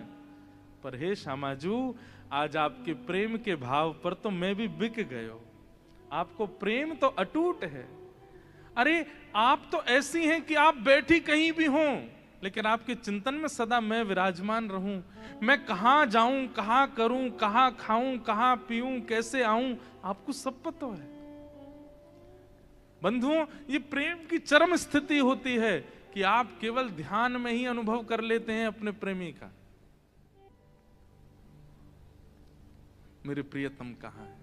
पर हे श्यामाजू आज आपके प्रेम के भाव पर तो मैं भी बिक गयो। आपको प्रेम तो अटूट है। अरे आप तो ऐसी हैं कि आप बैठी कहीं भी हों लेकिन आपके चिंतन में सदा मैं विराजमान रहूं। मैं कहां जाऊं, कहां करूं, कहां खाऊं, कहां पीऊं, कैसे आऊं, आपको सब पता है। बंधुओं ये प्रेम की चरम स्थिति होती है कि आप केवल ध्यान में ही अनुभव कर लेते हैं अपने प्रेमी का। मेरे प्रियतम कहां है।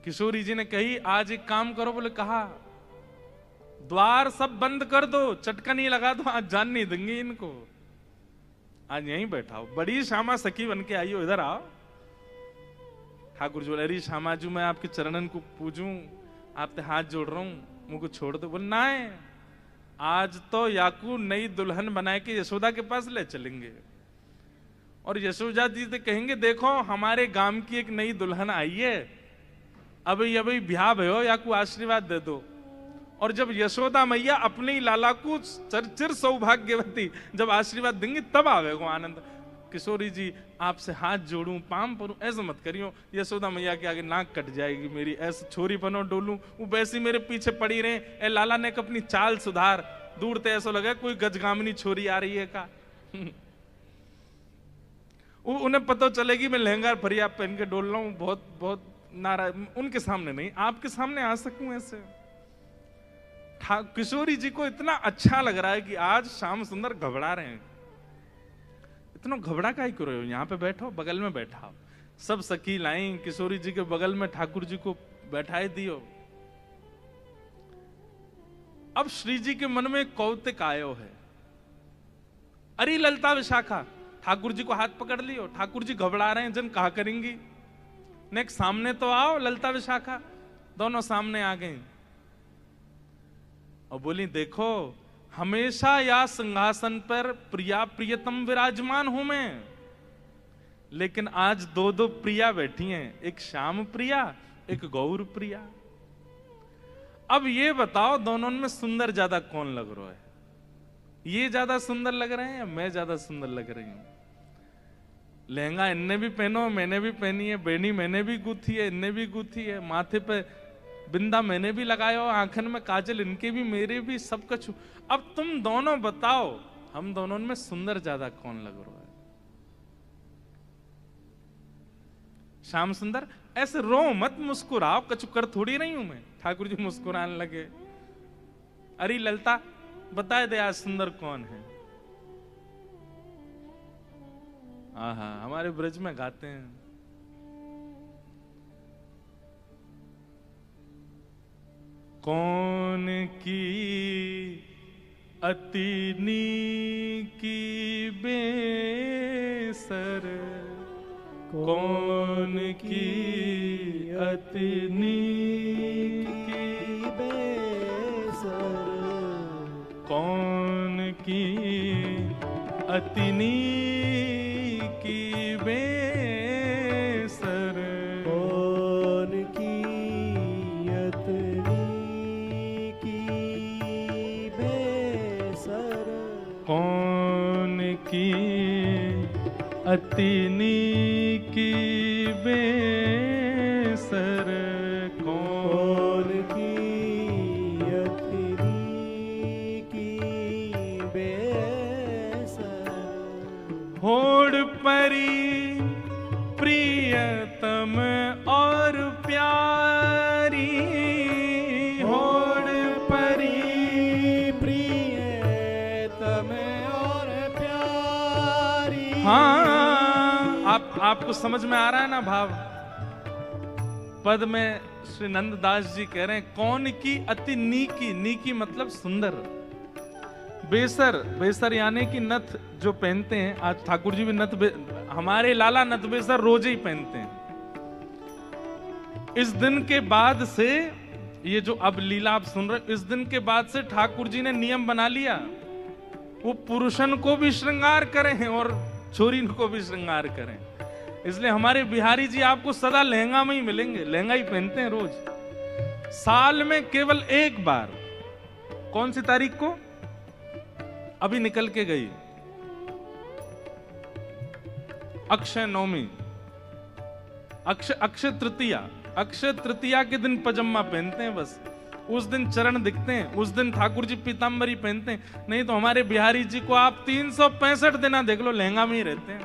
किशोरी जी ने कही आज एक काम करो, बोले कहा द्वार सब बंद कर दो, चटका नहीं लगा दो, आज जान नहीं देंगे इनको, आज यहीं बैठाओ। बड़ी श्यामा सखी बन के आई हो, इधर आओ। ठाकुर जी बोले अरे श्यामाजू मैं आपके चरणन को पूजूं, आपसे हाथ जोड़ रहा हूं, मुझको छोड़ दो। बोले ना है, आज तो याकू नई दुल्हन बनाए के यशोदा के पास ले चलेंगे और यशोदा जी से कहेंगे देखो हमारे गांव की एक नई दुल्हन आई है, अभी अभी ब्याह भयो, याकू आशीर्वाद दे दो। और जब यशोदा मैया अपने ही लाला को चिर सौभाग्यवती जब आशीर्वाद देंगे तब आवेगो आनंद। किशोरी जी आपसे हाथ जोड़ूं, पाम परूं, ऐसा मत करियो। यशोदा मैया के आगे नाक कट जाएगी मेरी, ऐसे छोरी बनो डोलूं, वो वैसी मेरे पीछे पड़ी रहे। ए लाला ने अपनी चाल सुधार, दूर ते ऐसा लगा कोई गजगामिनी छोरी आ रही है का। उन्हें पता चलेगी मैं लहंगा फरिया पहन के डोल रहा हूं, बहुत बहुत नाराज। उनके सामने नहीं, आपके सामने आ सकूं ऐसे। किशोरी जी को इतना अच्छा लग रहा है कि आज श्याम सुंदर घबरा रहे हैं। इतना घबरा का ही करो, यहाँ पे बैठो, बगल में बैठा। सब सखी लाई किशोरी जी के बगल में ठाकुर जी को बैठाए दियो। अब श्री जी के मन में कौतिक आयो है, अरे ललता विशाखा, ठाकुर जी को हाथ पकड़ लियो। ठाकुर जी घबरा रहे हैं, जन कहा करेंगी नेक्स्ट सामने तो आओ। ललता विशाखा दोनों सामने आ गए और बोली देखो हमेशा या सिंहासन पर प्रिया प्रियतम विराजमान हूं मैं, लेकिन आज दो दो प्रिया बैठी हैं, एक श्याम प्रिया एक गौर प्रिया। अब ये बताओ दोनों में सुंदर ज्यादा कौन लग रहा है? ये ज्यादा सुंदर लग रहे हैं या मैं ज्यादा सुंदर लग रही हूं? लहंगा इनने भी पहनो, मैंने भी पहनी है, बेनी मैंने भी गूथी है, इनने भी गूथी है, माथे पे बिंदा मैंने भी लगाया, आंखन में काजल इनके भी मेरे भी, सब कुछ। अब तुम दोनों बताओ हम दोनों में सुंदर ज्यादा कौन लग रहा है? श्याम सुंदर ऐसे रो मत, मुस्कुराओ, कछु कर थोड़ी नहीं हूं मैं। ठाकुर जी मुस्कुराने लगे, अरे ललता बताए दे आज सुंदर कौन है? आहा हमारे ब्रज में गाते हैं, कौन की अति नीकी बेसर, कौन की अति नीकी बेसर, कौन की अति नीकी बेसर, कौन की अतनी की बेसर, कौन की अति नीकी बेसर, कौन की अतनी की बेसर, होड़ परी प्रियतम और प्यारी, होड़ परी प्रियतम और प्यारी। हाँ आपको समझ में आ रहा है ना भाव? पद में श्री नंददास जी कह रहे हैं कौन की अति नीकी, नीकी मतलब सुंदर, बेसर, बेसर यानी कि नथ जो पहनते हैं। आज ठाकुर जी भी नथ, हमारे लाला नथ बेसर रोज ही पहनते हैं। इस दिन के बाद से, ये जो अब लीला आप सुन रहे, इस दिन के बाद से ठाकुर जी ने नियम बना लिया, वो पुरुषन को भी श्रृंगार करें और छोरी को भी श्रृंगार करें। इसलिए हमारे बिहारी जी आपको सदा लहंगा में ही मिलेंगे, लहंगा ही पहनते हैं रोज। साल में केवल एक बार, कौन सी तारीख को अभी निकल के गई, अक्षय नवमी, अक्षय तृतीया, अक्षय तृतीया के दिन पजामा पहनते हैं बस, उस दिन चरण दिखते हैं, उस दिन ठाकुर जी पीतांबरी पहनते हैं। नहीं तो हमारे बिहारी जी को आप 365 दिन देख लो लहंगा में ही रहते हैं,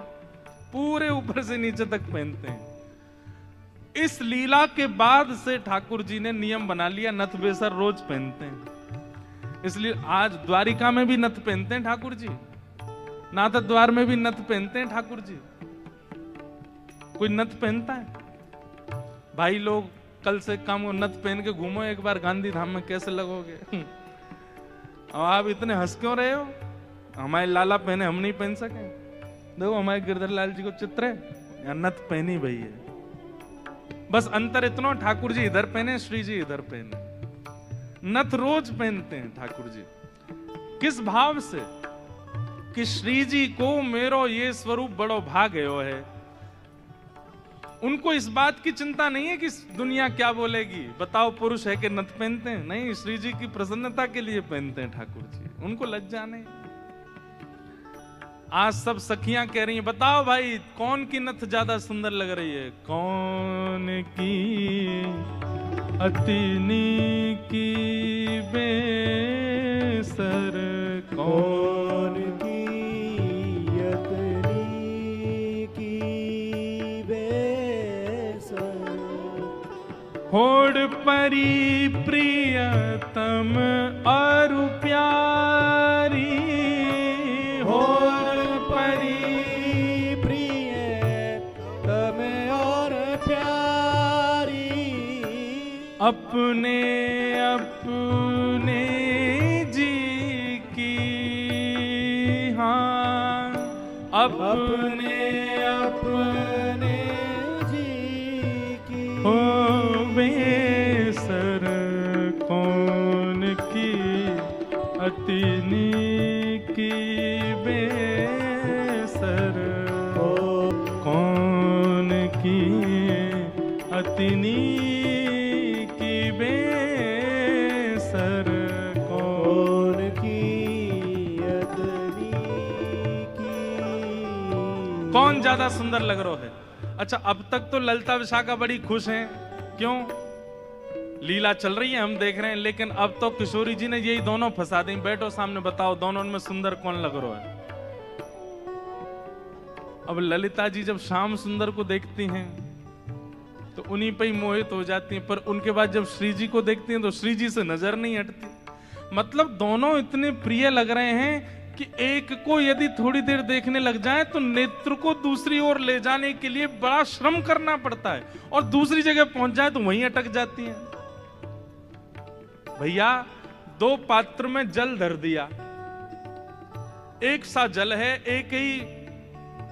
पूरे ऊपर से नीचे तक पहनते हैं। इस लीला के बाद से ठाकुर जी ने नियम बना लिया नथ बेसर रोज पहनते हैं। इसलिए आज द्वारिका में भी नथ पहनते हैं ठाकुर जी, नाथ द्वार में भी नथ पहनते हैं ठाकुर जी। कोई नथ पहनता है? भाई लोग कल से काम नथ पहन के घूमो एक बार गांधी धाम में, कैसे लगोगे? और आप इतने हंस क्यों रहे हो? हमारे लाला पहने, हम नहीं पहन सके? देखो हमारे गिरधर लाल जी को चित्र है, या नथ पहनी भई है। बस अंतर इतना, ठाकुर जी इधर पहने, श्री जी इधर पहने। नथ रोज पहनते हैं ठाकुर जी। किस भाव से कि श्री जी को मेरो ये स्वरूप बड़ो भाग गयो है। उनको इस बात की चिंता नहीं है कि दुनिया क्या बोलेगी, बताओ पुरुष है कि नथ पहनते हैं। नहीं, श्री जी की प्रसन्नता के लिए पहनते हैं ठाकुर जी, उनको लज्जा नहीं। आज सब सखियां कह रही हैं, बताओ भाई कौन की नथ ज्यादा सुंदर लग रही है। कौन की अतिनी की बेसर, कौन की अतनी की बेसर, होड़ परी प्रियतम अरु प्यारी, होड़ परी प्रिय तम और प्यारी, अपने अपने जी की, हाँ अपने अपने जी की हो बेसर, कौन की अतिनी की बेसर, कौन की अतिनी की बेसर, कौन की अतनी की। कौन ज्यादा सुंदर लग रहा है। अच्छा, अब तक तो ललिता विशाखा बड़ी खुश हैं, क्यों? लीला चल रही है, हम देख रहे हैं, लेकिन अब तो किशोरी जी ने यही दोनों फंसा दी। बैठो सामने, बताओ दोनों में सुंदर कौन लग रहा है। अब ललिता जी जब श्याम सुंदर को देखती हैं तो उन्हीं पे ही मोहित हो जाती हैं, पर उनके बाद जब श्री जी को देखती हैं तो श्री जी से नजर नहीं हटती। मतलब दोनों इतने प्रिय लग रहे हैं कि एक को यदि थोड़ी देर देखने लग जाए तो नेत्र को दूसरी ओर ले जाने के लिए बड़ा श्रम करना पड़ता है, और दूसरी जगह पहुंच जाए तो वहीं अटक जाती है। भैया, दो पात्र में जल धर दिया, एक सा जल है, एक ही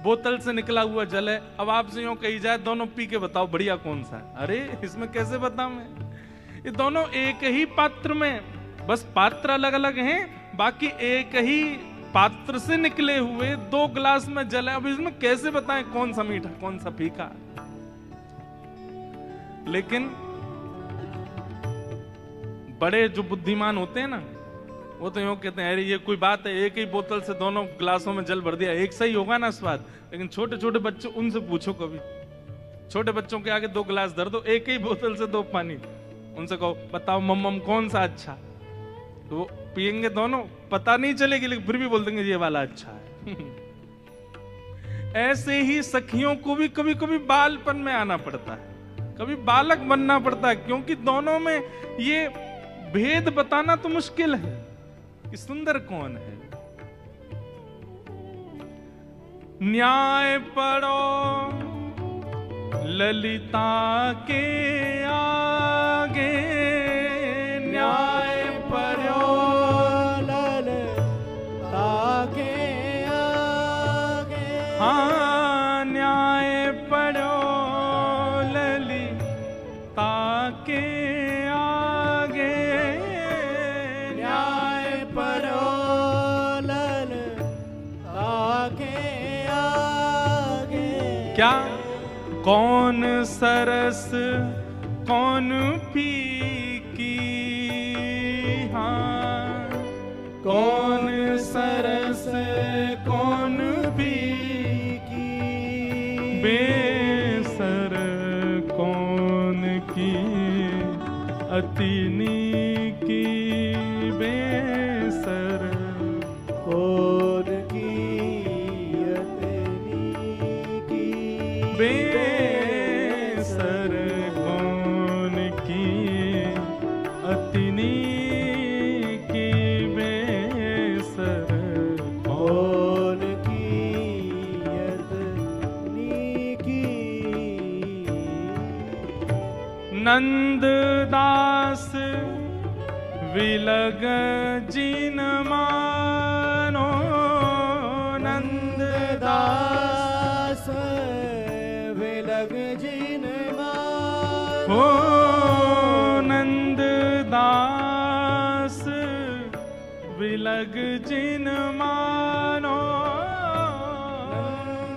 बोतल से निकला हुआ जल है। अब आपसे यूं कही जाए दोनों पी के बताओ बढ़िया कौन सा है, अरे इसमें कैसे बताऊं मैं। ये दोनों एक ही पात्र में, बस पात्र अलग अलग हैं, बाकी एक ही पात्र से निकले हुए दो गिलास में जल है। अब इसमें कैसे बताएं कौन सा मीठा कौन सा फीका। लेकिन बड़े जो बुद्धिमान होते हैं ना, वो तो यूं कहते हैं अरे ये कोई बात है, एक ही बोतल से दोनों गिलासों में जल भर दिया, एक सही होगा ना स्वाद। लेकिन छोटे छोटे बच्चे, उनसे पूछो कभी, छोटे बच्चों के आगे दो गिलास धर दो, एक ही बोतल से दो पानी, उनसे कहो बताओ मम्मम कौन सा अच्छा, तो वो पियेंगे दोनों, पता नहीं चलेगी, लेकिन फिर भी बोल देंगे ये वाला अच्छा है। ऐसे ही सखियों को भी कभी कभी बालपन में आना पड़ता है, कभी बालक बनना पड़ता है, क्योंकि दोनों में ये भेद बताना तो मुश्किल है कि सुंदर कौन है। न्याय पढ़ो ललिता के आगे, न्याय पढ़ो ललिता के आगे, हाँ न्याय पढ़ो ललिता के आगे, न्याय पढ़ो ललिता के आगे। क्या? कौन सरस कौन फीकी, हाँ कौन सरस कौन फीकी, बेसर कौन की अतिनी की बेसर, कौन की अतनी की बेसर कौन की अतिनी की बेसर, कौन की अतनी की। नंददास विलग जिन मानो, नंददास विलग जिन मानो, हो नंद दास बिलग जिन मानो,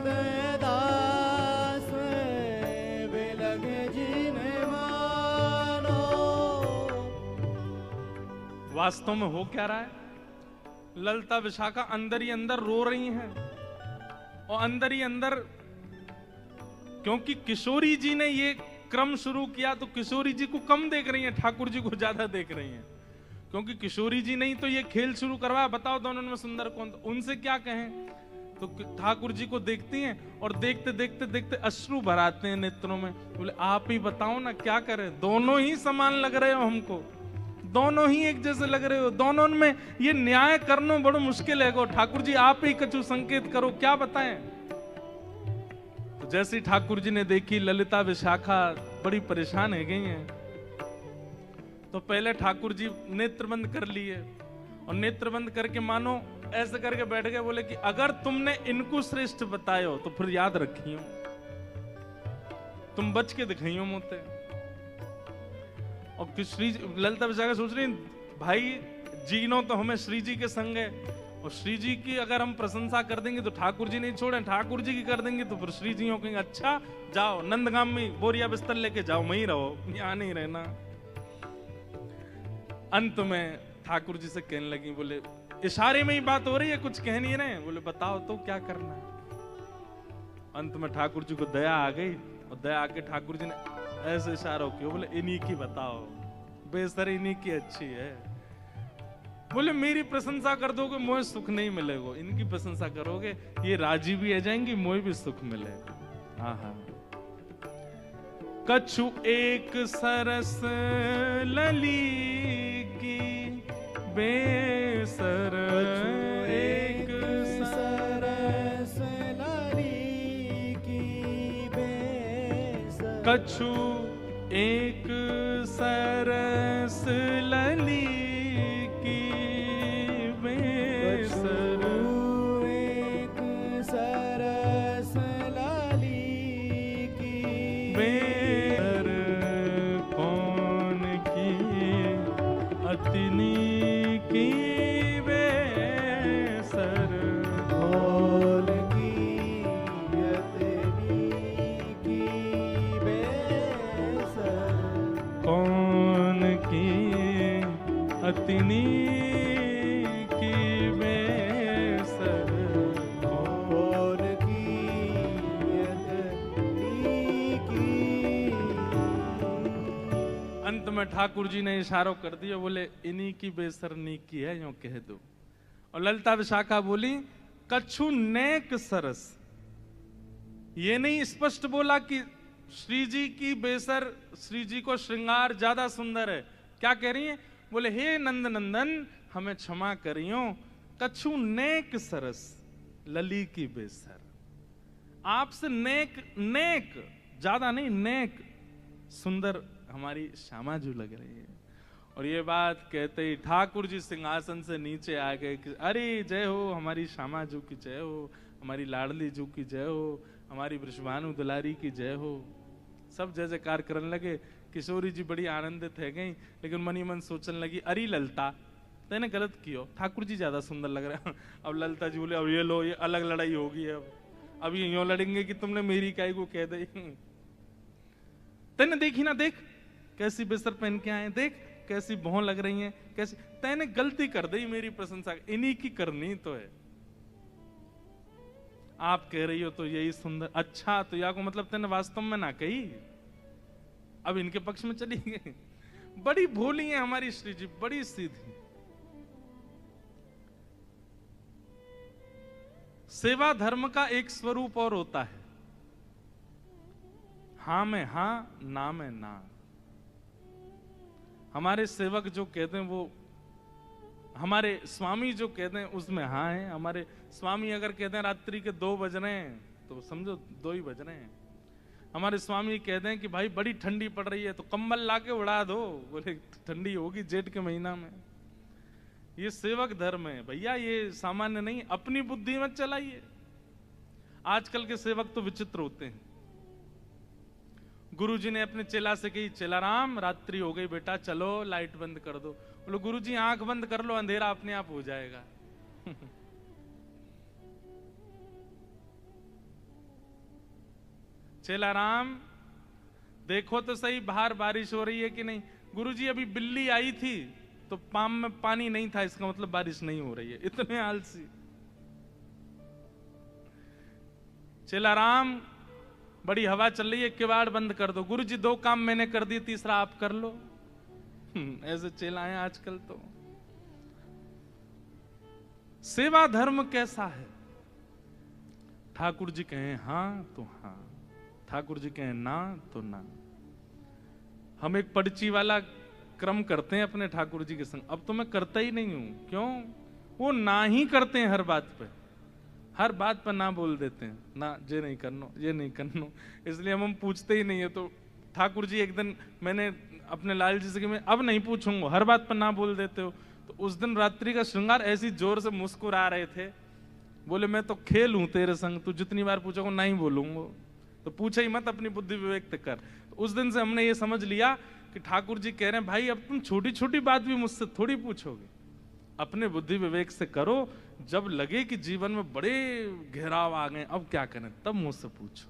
नंददास बिलग जिन मानो। वास्तव में हो क्या रहा है? ललिता विशाखा अंदर ही अंदर रो रही हैं, और अंदर ही अंदर, क्योंकि किशोरी जी ने ये क्रम शुरू किया तो किशोरी जी को कम देख रही हैं, ठाकुर जी को ज्यादा देख रही हैं, क्योंकि किशोरी जी ने ही तो ये खेल शुरू करवाया। बताओ दोनों में सुंदर कौन? उनसे क्या कहें? तो ठाकुर जी को देखती हैं और देखते देखते देखते अश्रु भराते हैं नेत्रों में। बोले आप ही बताओ ना क्या करें, दोनों ही समान लग रहे हो हमको, दोनों ही एक जैसे लग रहे हो, दोनों में ये न्याय करना बड़ा मुश्किल है। ठाकुर जी आप ही कछु संकेत करो, क्या बताएं? तो जैसे ही ठाकुर जी ने देखी ललिता विशाखा बड़ी परेशान हो गई हैं, तो पहले ठाकुर जी नेत्र बंद कर लिए, और नेत्र बंद करके मानो ऐसे करके बैठ गए। बोले कि अगर तुमने इनको श्रेष्ठ बतायो तो फिर याद रखियो, तुम बच के दिखाइयो मोते। और श्री ललिता विशाखा सोच रही भाई जीनो तो हमें श्री जी के संग है, और श्री जी की अगर हम प्रशंसा कर देंगे तो ठाकुर जी नहीं छोड़े, ठाकुर जी की कर देंगे तो फिर श्री जी कहेंगे अच्छा जाओ नंदगाम में बोरिया बिस्तर लेके जाओ, वहीं रहो, यहाँ नहीं रहना। अंत में ठाकुर जी से कहने लगी, बोले इशारे में ही बात हो रही है, कुछ कह नहीं रहे। बोले बताओ तो क्या करना है। अंत में ठाकुर जी को दया आ गई, और दया आके ठाकुर जी ने ऐसे इशारा किया, बोले इन्हीं की बताओ, बेसर इन्हीं की अच्छी है। बोले मेरी प्रशंसा कर दोगे मुझे सुख नहीं मिलेगा, इनकी प्रशंसा करोगे ये राजी भी आ जाएंगी, मुझे भी सुख मिलेगा। हाँ हाँ। कछु एक सरस लली की बेसर, एक सरस लली की बेसर। कछु एक सरस लली की बेसर, एक सरस लली की बेसर कौन की अतिनी की बेसर, कौन की अतनी की बेसर। कौन की अतिनी की बेसर, कौन की अतनी की। अंत में ठाकुर जी ने इशारों कर दिया, बोले इन्हीं की बेसरनी की है, यूं कह दो। और ललिता विशाखा बोली कछु नेक सरस, ये नहीं स्पष्ट बोला कि श्री जी की बेसर, श्री जी को श्रृंगार ज्यादा सुंदर है। क्या कह रही है? बोले हे नंद नंदन हमें क्षमा करियो, कछु नेक सरस लली की बेसर, आपसे नेक, नेक ज्यादा नहीं, नेक सुंदर हमारी श्यामाजू लग रही है। और ये बात कहते ही ठाकुर जी सिंहासन से नीचे आ गए कि अरे जय हो हमारी श्यामाजू की जय हो, हमारी लाडली जू की जय हो, हमारी वृषभानु दुलारी की जय हो। सब जय जयकार करने लगे। किशोरी जी बड़ी आनंदित है गई, लेकिन मनी मन सोचने लगी अरे ललिता तेने गलत कियो, ठाकुर जी ज्यादा सुंदर लग रहे हैं। अब ललिता जी बोले अब ये लो, ये अलग लड़ाई होगी, अब ये यूं लड़ेंगे कि तुमने मेरी काई को कह दी। तेने देखी ना, देख कैसी बेसर पहन के आए, देख कैसी बहु लग रही हैं, कैसी। तैने गलती कर दी मेरी प्रशंसा, इन्हीं की करनी तो है। आप कह रही हो तो यही सुंदर, अच्छा तो या को मतलब तेने वास्तव में ना कही, अब इनके पक्ष में चली गई। बड़ी भोली है हमारी श्री जी, बड़ी सीधी। सेवा धर्म का एक स्वरूप और होता है, हां में हां, ना में ना। हमारे सेवक जो कहते हैं वो, हमारे स्वामी जो कहते हैं उसमें हाँ है। हमारे स्वामी अगर कहते हैं रात्रि के 2 बज रहे हैं तो समझो 2 ही बज रहे हैं। हमारे स्वामी कहते हैं कि भाई बड़ी ठंडी पड़ रही है तो कंबल लाके उड़ा दो, बोले ठंडी होगी जेठ के महीना में। ये सेवक धर्म है भैया, ये सामान्य नहीं। अपनी बुद्धि मत चलाइए। आजकल के सेवक तो विचित्र होते हैं, गुरुजी ने अपने चेला से कही, चेला राम रात्रि हो गई बेटा, चलो लाइट बंद कर दो। बोलो गुरुजी आंख बंद कर लो, अंधेरा अपने आप हो जाएगा। चेला राम देखो तो सही बाहर बारिश हो रही है कि नहीं। गुरुजी अभी बिल्ली आई थी तो पाम में पानी नहीं था, इसका मतलब बारिश नहीं हो रही है। इतने आलसी। चेला राम बड़ी हवा चल रही है, किवाड़ बंद कर दो। गुरुजी 2 काम मैंने कर दिए, तीसरा आप कर लो। ऐसे चेला है आजकल। तो सेवा धर्म कैसा है? ठाकुर जी कहें हां तो हां, ठाकुर जी कहें ना तो ना। हम एक पर्ची वाला क्रम करते हैं अपने ठाकुर जी के संग। अब तो मैं करता ही नहीं हूं। क्यों? वो ना ही करते हैं हर बात पे, हर बात पर ना बोल देते हैं। ना ये नहीं करनो, ये नहीं करनो, इसलिए हम पूछते ही नहीं है। तो ठाकुर जी एक दिन मैंने अपने लाल जी से कि मैं अब नहीं पूछूंगा, हर बात पर ना बोल देते हो। तो उस दिन रात्रि का श्रृंगार ऐसी जोर से मुस्कुरा रहे थे, बोले मैं तो खेल हूं तेरे संग, तू जितनी बार पूछोगे नहीं बोलूंगा, तो पूछे ही मत, अपनी बुद्धि विवेक कर। तो उस दिन से हमने ये समझ लिया कि ठाकुर जी कह रहे हैं भाई अब तुम छोटी छोटी बात भी मुझसे थोड़ी पूछोगे, अपने बुद्धि विवेक से करो। जब लगे कि जीवन में बड़े घेराव आ गए, अब क्या करें, तब मुझसे पूछो।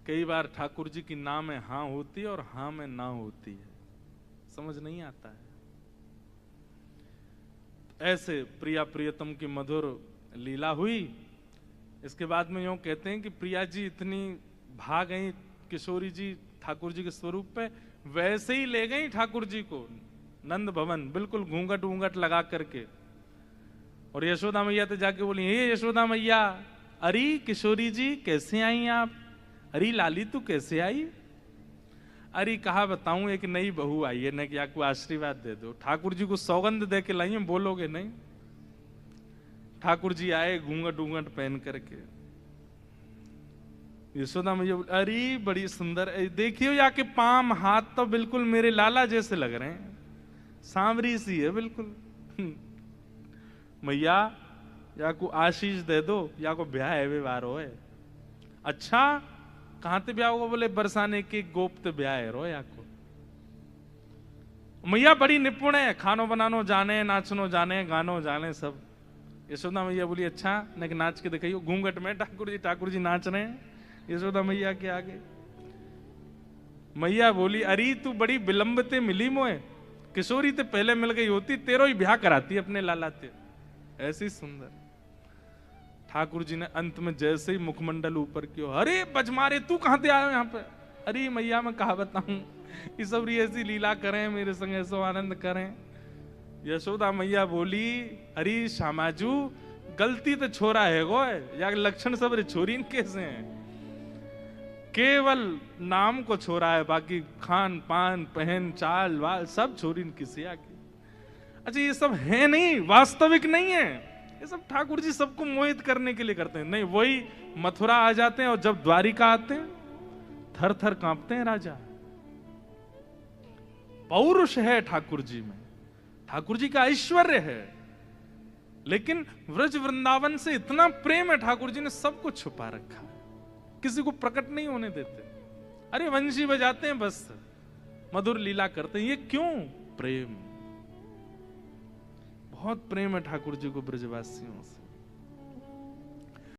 कई बार ठाकुर जी की ना में हां होती है और हां में ना होती है, समझ नहीं आता है। ऐसे प्रिया प्रियतम की मधुर लीला हुई। इसके बाद में यूं कहते हैं कि प्रिया जी इतनी भाग गई किशोरी जी ठाकुर जी के स्वरूप पे, वैसे ही ले गई ठाकुर जी को नंद भवन, बिल्कुल घूंघट वूंघट लगा करके। और यशोदा मैया तो जाके बोली, हे यशोदा मैया, अरे किशोरी जी कैसे आई आप? अरे लाली तू कैसे आई? अरे कहा बताऊं, एक नई बहू आई है ना, कि आपको आशीर्वाद दे दो। ठाकुर जी को सौगंध दे के लाई, बोलोगे नहीं। ठाकुर जी आए घूंघट वूंघट पहन करके। यशोदा मैया अरे बड़ी सुंदर, देखियो या के पाम हाथ तो बिल्कुल मेरे लाला जैसे लग रहे हैं, सांवरी सी है बिल्कुल। मैया या को आशीष दे दो, या को ब्याह है व्यवहार हो है। अच्छा कहां ते ब्याह होगा? बोले बरसाने के गोप्त ब्याह है रो या को। मैया बड़ी निपुण है, खानो बनानो जाने, नाचनो जाने, गानो जाने सब। यशोदा मैया बोली अच्छा न नाच के दिखाइयो। घूंघट में ठाकुर जी नाच रहे हैं यशोदा मैया के आगे। मैया बोली अरे तू बड़ी विलंबते मिली मोए, किशोरी ते पहले मिल गई होती, तेरो ही ब्याह कराती अपने लाला ते। ऐसी सुंदर। ठाकुर जी ने अंत में जैसे ही मुखमंडल ऊपर किया, अरे बजमारे तू कहां से आए यहाँ पे? अरे मैया मैं कहा बताऊं, ये सब ऐसी लीला करें मेरे संग, ऐसो आनंद करें। यशोदा मैया बोली अरे श्यामाजू गलती तो छोरा है गो, या लक्षण सब रे छोरी कैसे हैं? केवल नाम को छोरा है, बाकी खान पान पहन चाल वाल सब छोरी किसी की। अच्छा ये सब है नहीं, वास्तविक नहीं है, ये सब ठाकुर जी सबको मोहित करने के लिए करते हैं। नहीं, वही मथुरा आ जाते हैं और जब द्वारिका आते हैं थर थर कांपते हैं राजा। पौरुष है ठाकुर जी में, ठाकुर जी का ऐश्वर्य है, लेकिन व्रज वृंदावन से इतना प्रेम है, ठाकुर जी ने सब कुछ छुपा रखा है, किसी को प्रकट नहीं होने देते। अरे वंशी बजाते हैं बस, मधुर लीला करते हैं, ये क्यों? प्रेम, बहुत प्रेम है ठाकुर जी को ब्रजवासियों से।